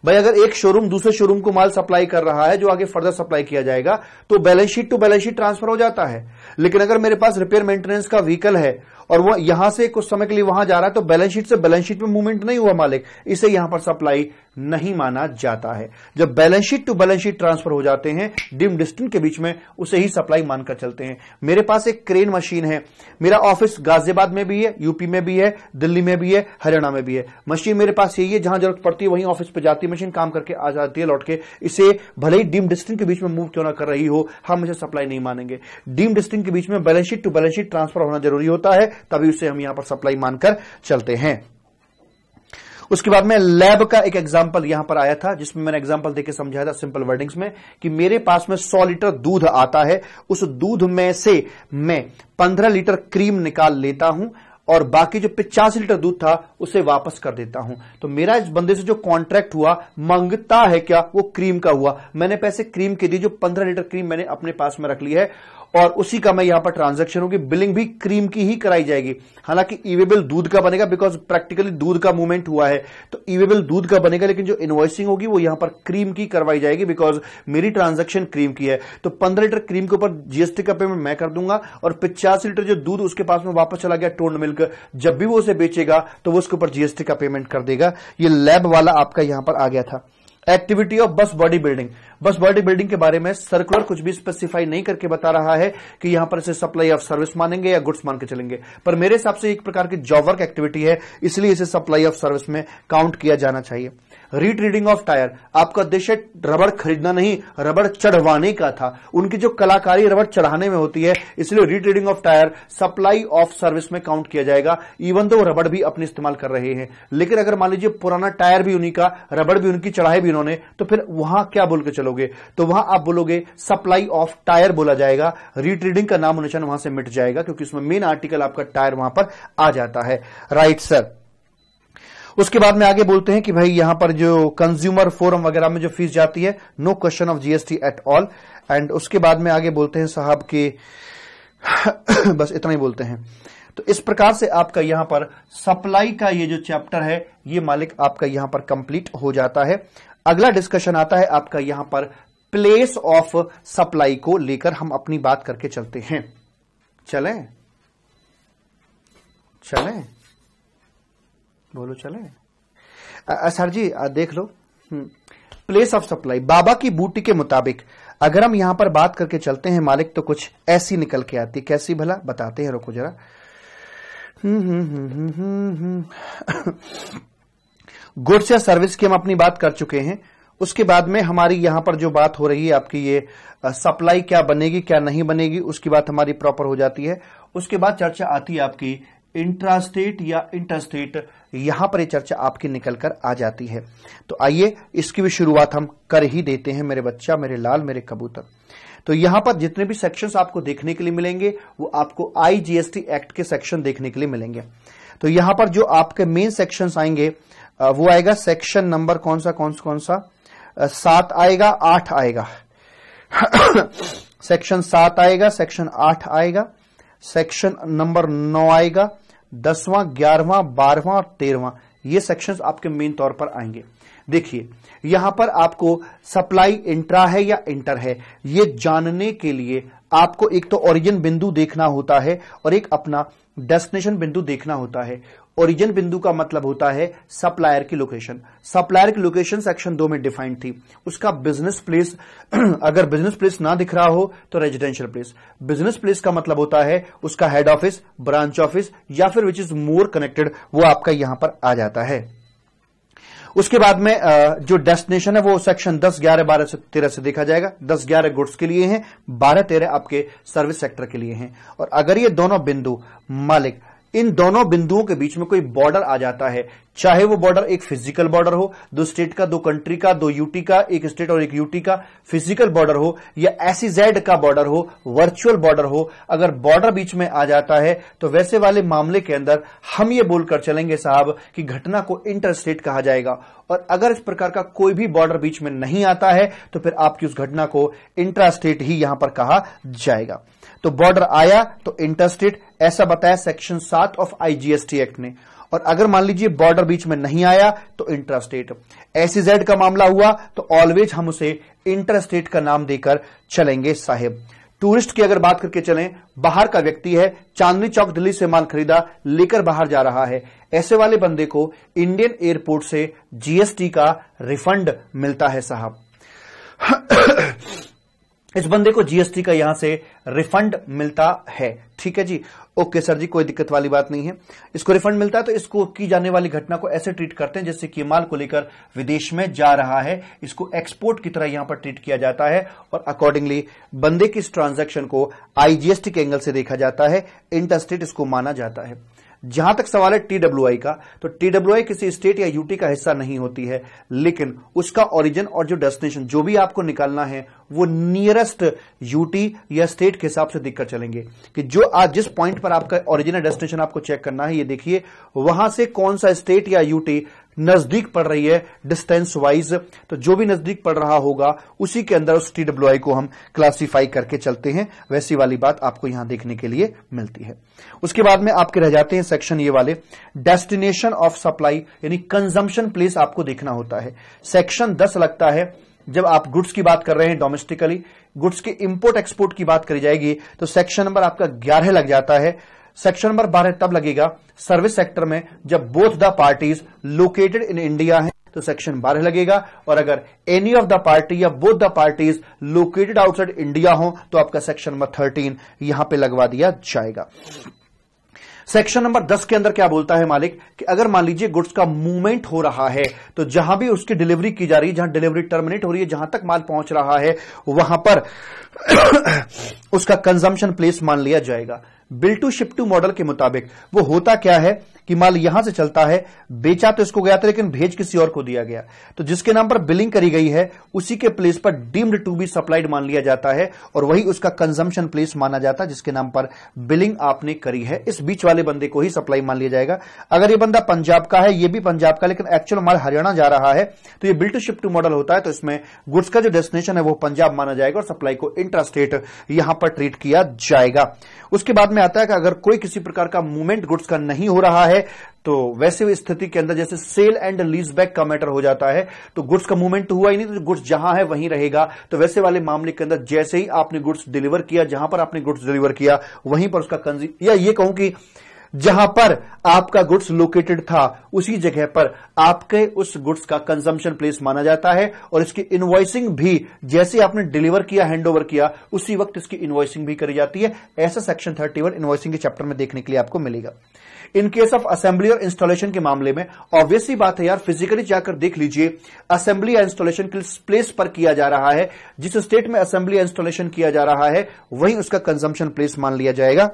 भाई अगर एक शोरूम दूसरे शोरूम को माल सप्लाई कर रहा है जो आगे फर्दर सप्लाई किया जाएगा तो balance sheet to balance sheet transfer हो जाता है। लेकिन अगर मेरे पास रिपेयर मेंटेनेंस का व्हीकल है और वो यहां से कुछ समय के लिए वहां जा रहा है तो बैलेंस शीट से बैलेंस शीट में मूवमेंट नहीं हुआ मालिक, इसे यहां पर सप्लाई नहीं माना जाता है। जब balance sheet to balance sheet transfer हो जाते हैं डीम्ड डिस्टेंस के बीच में उसे ही सप्लाई मानकर चलते हैं। मेरे पास एक क्रेन मशीन है, मेरा ऑफिस गाजियाबाद में भी है, यूपी में भी है, दिल्ली में भी है, हरियाणा में भी है। मशीन मेरे पास यही है, जहां जरूरत पड़ती है वहीं ऑफिस पे जाती है मशीन, काम करके आ जाती है लौट के। इसे भले ही डीम्ड डिस्टेंस के बीच में मूव क्यों ना कर रही हो, हम इसे सप्लाई नहीं मानेंगे। डीम्ड डिस्टेंस के बीच में balance sheet to balance sheet transfer होना जरूरी होता है, तभी उसे हम यहां पर सप्लाई मानकर चलते हैं। उसके बाद में लैब का एक एग्जांपल यहां पर आया था जिसमें मैंने एग्जांपल देके समझाया था सिंपल वर्डिंग्स में कि मेरे पास में 100 लीटर दूध आता है, उस दूध में से मैं 15 लीटर क्रीम निकाल लेता हूं और बाकी जो 85 लीटर दूध था उसे वापस कर देता हूं। तो मेरा इस बंदे से जो कॉन्ट्रैक्ट हुआ, मांगता है क्या, वो क्रीम का हुआ। मैंने पैसे क्रीम के दिए, जो 15 लीटर क्रीम मैंने अपने पास में रख ली है और उसी का मैं यहां पर ट्रांजैक्शन होगी, बिलिंग भी क्रीम की ही कराई जाएगी। हालांकि ईवेबल दूध का बनेगा बिकॉज प्रैक्टिकली दूध का मूवमेंट हुआ है तो ईवेबल दूध का बनेगा, लेकिन जो इनवॉइसिंग होगी वो यहां पर क्रीम की करवाई जाएगी बिकॉज मेरी ट्रांजैक्शन क्रीम की है। तो 15 लीटर क्रीम के ऊपर जीएसटी का पेमेंट मैं कर दूंगा और 85 लीटर जो दूध उसके पास में वापस चला गया टोन्ड मिल्क, जब भी वो उसे बेचेगा तो वो उसके ऊपर जीएसटी का पेमेंट कर देगा। ये लैब वाला आपका यहां पर आ गया था। एक्टिविटी ऑफ बस बॉडी बिल्डिंग। बस बॉडी बिल्डिंग के बारे में सर्कुलर कुछ भी स्पेसिफाई नहीं करके बता रहा है कि यहां पर इसे सप्लाई ऑफ सर्विस मानेंगे या गुड्स मान के चलेंगे, पर मेरे हिसाब से एक प्रकार की जॉब वर्क एक्टिविटी है, इसलिए इसे सप्लाई ऑफ सर्विस में काउंट किया जाना चाहिए। रीट्रीडिंग ऑफ टायर, आपका उद्देश्य रबड़ खरीदना नहीं, रबड़ चढ़वाने का था। उनकी जो कलाकारी रबड़ चढ़ाने में होती है, इसलिए retreading of tyre supply of service में काउंट किया जाएगा, इवन तो रबड़ भी अपने इस्तेमाल कर रहे हैं। लेकिन अगर मान लीजिए पुराना टायर भी उन्हीं का, रबड़ भी उनकी, चढ़ाई भी उन्होंने, तो फिर वहां क्या बोल के चलोगे? तो वहां आप बोलोगे सप्लाई ऑफ टायर बोला जाएगा। रीट्रीडिंग का नाम निशान वहां से मिट जाएगा क्योंकि उसमें मेन आर्टिकल आपका टायर वहां पर आ जाता है। Right sir. उसके बाद में आगे बोलते हैं कि भाई यहां पर जो कंज्यूमर फोरम वगैरह में जो फीस जाती है, no question of GST at all. And उसके बाद में आगे बोलते हैं साहब के बस इतना ही बोलते हैं। तो इस प्रकार से आपका यहां पर सप्लाई का ये जो चैप्टर है ये मालिक आपका यहां पर कंप्लीट हो जाता है। अगला डिस्कशन आता है आपका यहां पर प्लेस ऑफ सप्लाई को लेकर हम अपनी बात करके चलते हैं। चलें बोलो चलें सर जी देख लो। प्लेस ऑफ सप्लाई, बाबा की बूटी के मुताबिक अगर हम यहां पर बात करके चलते हैं मालिक तो कुछ ऐसी निकल के आती। कैसी भला बताते हैं, रुको जरा। गुड्स या सर्विस की हम अपनी बात कर चुके हैं। उसके बाद में हमारी यहां पर जो बात हो रही है आपकी ये सप्लाई क्या बनेगी क्या नहीं बनेगी, उसकी बात हमारी प्रॉपर हो जाती है। उसके बाद चर्चा आती है आपकी इंट्रास्टेट या इंटरस्टेट, यहां पर ये चर्चा आपकी निकल कर आ जाती है। तो आइए इसकी भी शुरुआत हम कर ही देते हैं मेरे बच्चा, मेरे लाल, मेरे कबूतर। तो यहां पर जितने भी सेक्शंस आपको देखने के लिए मिलेंगे वो आपको आईजीएसटी एक्ट के सेक्शन देखने के लिए मिलेंगे। तो यहां पर जो आपके मेन सेक्शंस आएंगे वो आएगा सेक्शन नंबर कौन सा 7 आएगा, 8 आएगा सेक्शन 7 आएगा, सेक्शन 8 आएगा, सेक्शन नंबर 9 आएगा, 10वां, 11वां, 12वां और 13वां, ये सेक्शंस आपके मेन तौर पर आएंगे। देखिए यहां पर आपको सप्लाई इंट्रा है या इंटर है ये जानने के लिए आपको एक तो ओरिजिन बिंदु देखना होता है और एक अपना डेस्टिनेशन बिंदु देखना होता है। ओरिजिन बिंदु का मतलब होता है सप्लायर की लोकेशन। सप्लायर की लोकेशन सेक्शन 2 में डिफाइंड थी। उसका बिजनेस प्लेस अगर बिजनेस प्लेस ना दिख रहा हो तो रेजिडेंशियल प्लेस। बिजनेस प्लेस का मतलब होता है उसका हेड ऑफिस, ब्रांच ऑफिस या फिर विच इज मोर कनेक्टेड, वो आपका यहां पर आ जाता है। उसके बाद में जो डेस्टिनेशन है वो सेक्शन 10, 11, 12 से 13 से देखा जाएगा। 10, 11 गुड्स के लिए हैं, 12, 13 आपके सर्विस सेक्टर के लिए हैं। और अगर ये दोनों बिंदु मालिक, इन दोनों बिंदुओं के बीच में कोई बॉर्डर आ जाता है, चाहे वो बॉर्डर एक फिजिकल बॉर्डर हो, दो स्टेट का, दो कंट्री का, दो यूटी का, एक स्टेट और एक यूटी का फिजिकल बॉर्डर हो, या एसईजेड का बॉर्डर हो, वर्चुअल बॉर्डर हो, अगर बॉर्डर बीच में आ जाता है तो वैसे वाले मामले के अंदर हम ये बोलकर चलेंगे साहब कि घटना को इंटर स्टेट कहा जाएगा। और अगर इस प्रकार का कोई भी बॉर्डर बीच में नहीं आता है तो फिर आपकी उस घटना को इंट्रा स्टेट ही यहां पर कहा जाएगा। तो बॉर्डर आया तो इंटरस्टेट, ऐसा बताया सेक्शन 7 ऑफ आईजीएसटी एक्ट ने। और अगर मान लीजिए बॉर्डर बीच में नहीं आया तो इंट्रास्टेट। एसईजेड का मामला हुआ तो ऑलवेज हम उसे इंटरस्टेट का नाम देकर चलेंगे साहिब। टूरिस्ट की अगर बात करके चलें, बाहर का व्यक्ति है, चांदनी चौक दिल्ली से माल खरीदा, लेकर बाहर जा रहा है, ऐसे वाले बंदे को इंडियन एयरपोर्ट से जीएसटी का रिफंड मिलता है साहब। इस बंदे को जीएसटी का यहां से रिफंड मिलता है। ठीक है जी, ओके सर जी, कोई दिक्कत वाली बात नहीं है। इसको रिफंड मिलता है तो इसको की जाने वाली घटना को ऐसे ट्रीट करते हैं जैसे कि माल को लेकर विदेश में जा रहा है, इसको एक्सपोर्ट की तरह यहां पर ट्रीट किया जाता है। और अकॉर्डिंगली बंदे की इस ट्रांजैक्शन को आईजीएसटी के एंगल से देखा जाता है, इंटरस्टेट इसको माना जाता है। जहां तक सवाल है टीडब्ल्यूआई का, तो टीडब्ल्यूआई किसी स्टेट या यूटी का हिस्सा नहीं होती है, लेकिन उसका ओरिजिन और जो डेस्टिनेशन जो भी आपको निकालना है वो नियरेस्ट यूटी या स्टेट के हिसाब से देखकर चलेंगे कि जो आज जिस पॉइंट पर आपका ओरिजिनल डेस्टिनेशन आपको चेक करना है, ये देखिए वहां से कौन सा स्टेट या यूटी नजदीक पड़ रही है डिस्टेंस वाइज, तो जो भी नजदीक पड़ रहा होगा उसी के अंदर उस टीडब्ल्यूआई को हम क्लासिफाई करके चलते हैं। वैसी वाली बात आपको यहां देखने के लिए मिलती है। उसके बाद में आपके रह जाते हैं सेक्शन ये वाले, डेस्टिनेशन ऑफ सप्लाई यानी कंजम्पशन प्लेस आपको देखना होता है। सेक्शन 10 लगता है जब आप गुड्स की बात कर रहे हैं डोमेस्टिकली, गुड्स के इंपोर्ट एक्सपोर्ट की बात करी जाएगी तो सेक्शन नंबर आपका 11 लग जाता है। सेक्शन नंबर 12 तब लगेगा सर्विस सेक्टर में जब both the parties located in India है तो सेक्शन 12 लगेगा। और अगर एनी ऑफ द पार्टी या both the parties located outside India हो तो आपका सेक्शन नंबर 13 यहां पे लगवा दिया जाएगा। सेक्शन नंबर 10 के अंदर क्या बोलता है मालिक कि अगर मान लीजिए गुड्स का मूवमेंट हो रहा है तो जहां भी उसकी डिलीवरी की जा रही है, जहां डिलीवरी टर्मिनेट हो रही है, जहां तक माल पहुंच रहा है वहां पर उसका कंजम्पशन प्लेस मान लिया जाएगा। Bill to ship to model के मुताबिक वो होता क्या है कि माल यहां से चलता है, बेचा तो इसको गया था लेकिन भेज किसी और को दिया गया, तो जिसके नाम पर बिलिंग करी गई है उसी के प्लेस पर डीम्ड टू बी सप्लाइड मान लिया जाता है और वही उसका कंजम्पशन प्लेस माना जाता है जिसके नाम पर बिलिंग आपने करी है। इस बीच वाले बंदे को ही सप्लाई मान लिया जाएगा। अगर ये बंदा पंजाब का है, ये भी पंजाब का, लेकिन एक्चुअल माल हरियाणा जा रहा है तो ये bill to ship to model होता है, तो इसमें गुड्स का जो डेस्टिनेशन है वो पंजाब माना जाएगा और सप्लाई को इंट्रा स्टेट यहां पर ट्रीट किया जाएगा। उसके बाद में आता है कि अगर कोई किसी प्रकार का मूवमेंट गुड्स का नहीं हो रहा है तो वैसे स्थिति के अंदर जैसे सेल एंड लीज बैक का मैटर हो जाता है, तो गुड्स का मूवमेंट तो हुआ ही नहीं तो गुड्स जहां है वहीं रहेगा। तो वैसे वाले मामले के अंदर जैसे ही आपने गुड्स डिलीवर किया, जहां पर आपने गुड्स डिलीवर किया वहीं पर उसका या ये कहूं कि जहां पर आपका गुड्स लोकेटेड था उसी जगह पर आपके उस गुड्स का कंजम्पशन प्लेस माना जाता है और इसकी इनवॉइसिंग भी जैसे आपने डिलीवर किया, हैंडओवर किया, उसी वक्त इसकी इनवॉइसिंग भी करी जाती है। ऐसा सेक्शन 31 इनवॉइसिंग के चैप्टर में देखने के लिए आपको मिलेगा। इन केस ऑफ असेंबली और इंस्टॉलेशन के मामले में ऑब्वियसली बात है यार, फिजिकली जाकर देख लीजिए, असेंबली या इंस्टॉलेशन किस प्लेस पर किया जा रहा है, जिस स्टेट में असेंबली या इंस्टॉलेशन किया जा रहा है वहीं उसका कंजम्पशन प्लेस मान लिया जाएगा।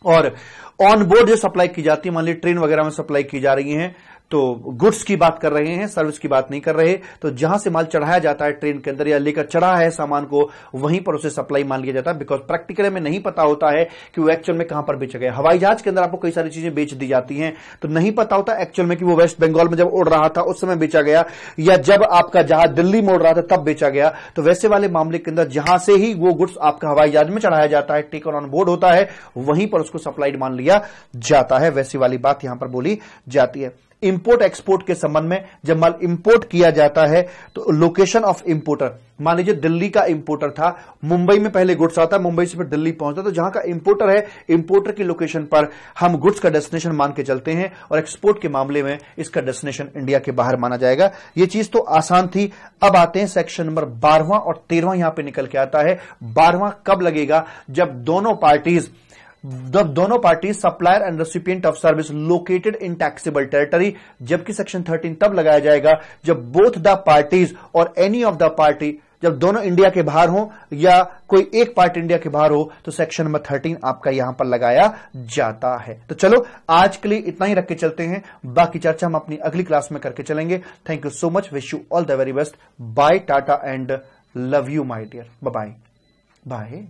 और ऑन बोर्ड जो सप्लाई की जाती है, मान लीजिए ट्रेन वगैरह में सप्लाई की जा रही हैं तो गुड्स की बात कर रहे हैं, सर्विस की बात नहीं कर रहे, तो जहां से माल चढ़ाया जाता है ट्रेन के अंदर या लेकर चढ़ा है सामान को वहीं पर उसे सप्लाई मान लिया जाता है। बिकॉज प्रैक्टिकली में नहीं पता होता है कि वो एक्चुअल में कहां पर बेचा गया। हवाई जहाज के अंदर आपको कई सारी चीजें बेच दी जाती हैं तो नहीं पता होता एक्चुअल में कि वो वेस्ट बंगाल में जब उड़ रहा था उस समय बेचा गया या जब आपका जहाज दिल्ली में उड़ रहा था तब बेचा गया। तो वैसे वाले मामले के अंदर जहां से ही वो गुड्स आपका हवाई जहाज में चढ़ाया जाता है, टेकन ऑन बोर्ड होता है, वहीं पर उसको सप्लाइड मान लिया जाता है। वैसी वाली बात यहां पर बोली जाती है। इंपोर्ट एक्सपोर्ट के संबंध में जब माल इंपोर्ट किया जाता है तो लोकेशन ऑफ इंपोर्टर, मान लीजिए दिल्ली का इंपोर्टर था, मुंबई में पहले गुड्स आता है, मुंबई से फिर दिल्ली पहुंचता, तो जहां का इंपोर्टर है इंपोर्टर की लोकेशन पर हम गुड्स का डेस्टिनेशन मान के चलते हैं और एक्सपोर्ट के मामले में इसका डेस्टिनेशन इंडिया के बाहर माना जाएगा। ये चीज तो आसान थी। अब आते हैं सेक्शन नंबर 12वां और 13वां यहां पे निकल के आता है। 12वां कब लगेगा? जब दोनों पार्टीज जब दोनों party supplier and recipient of service located in taxable territory, जबकि सेक्शन 13 तब लगाया जाएगा जब बोथ द पार्टीज और एनी ऑफ द पार्टी, जब दोनों इंडिया के बाहर हो या कोई एक पार्टी इंडिया के बाहर हो तो सेक्शन नंबर 13 आपका यहां पर लगाया जाता है। तो चलो आज के लिए इतना ही रख के चलते हैं, बाकी चर्चा हम अपनी अगली क्लास में करके चलेंगे। Thank you so much, wish you all the very best, bye, tata and love you my dear, bye bye.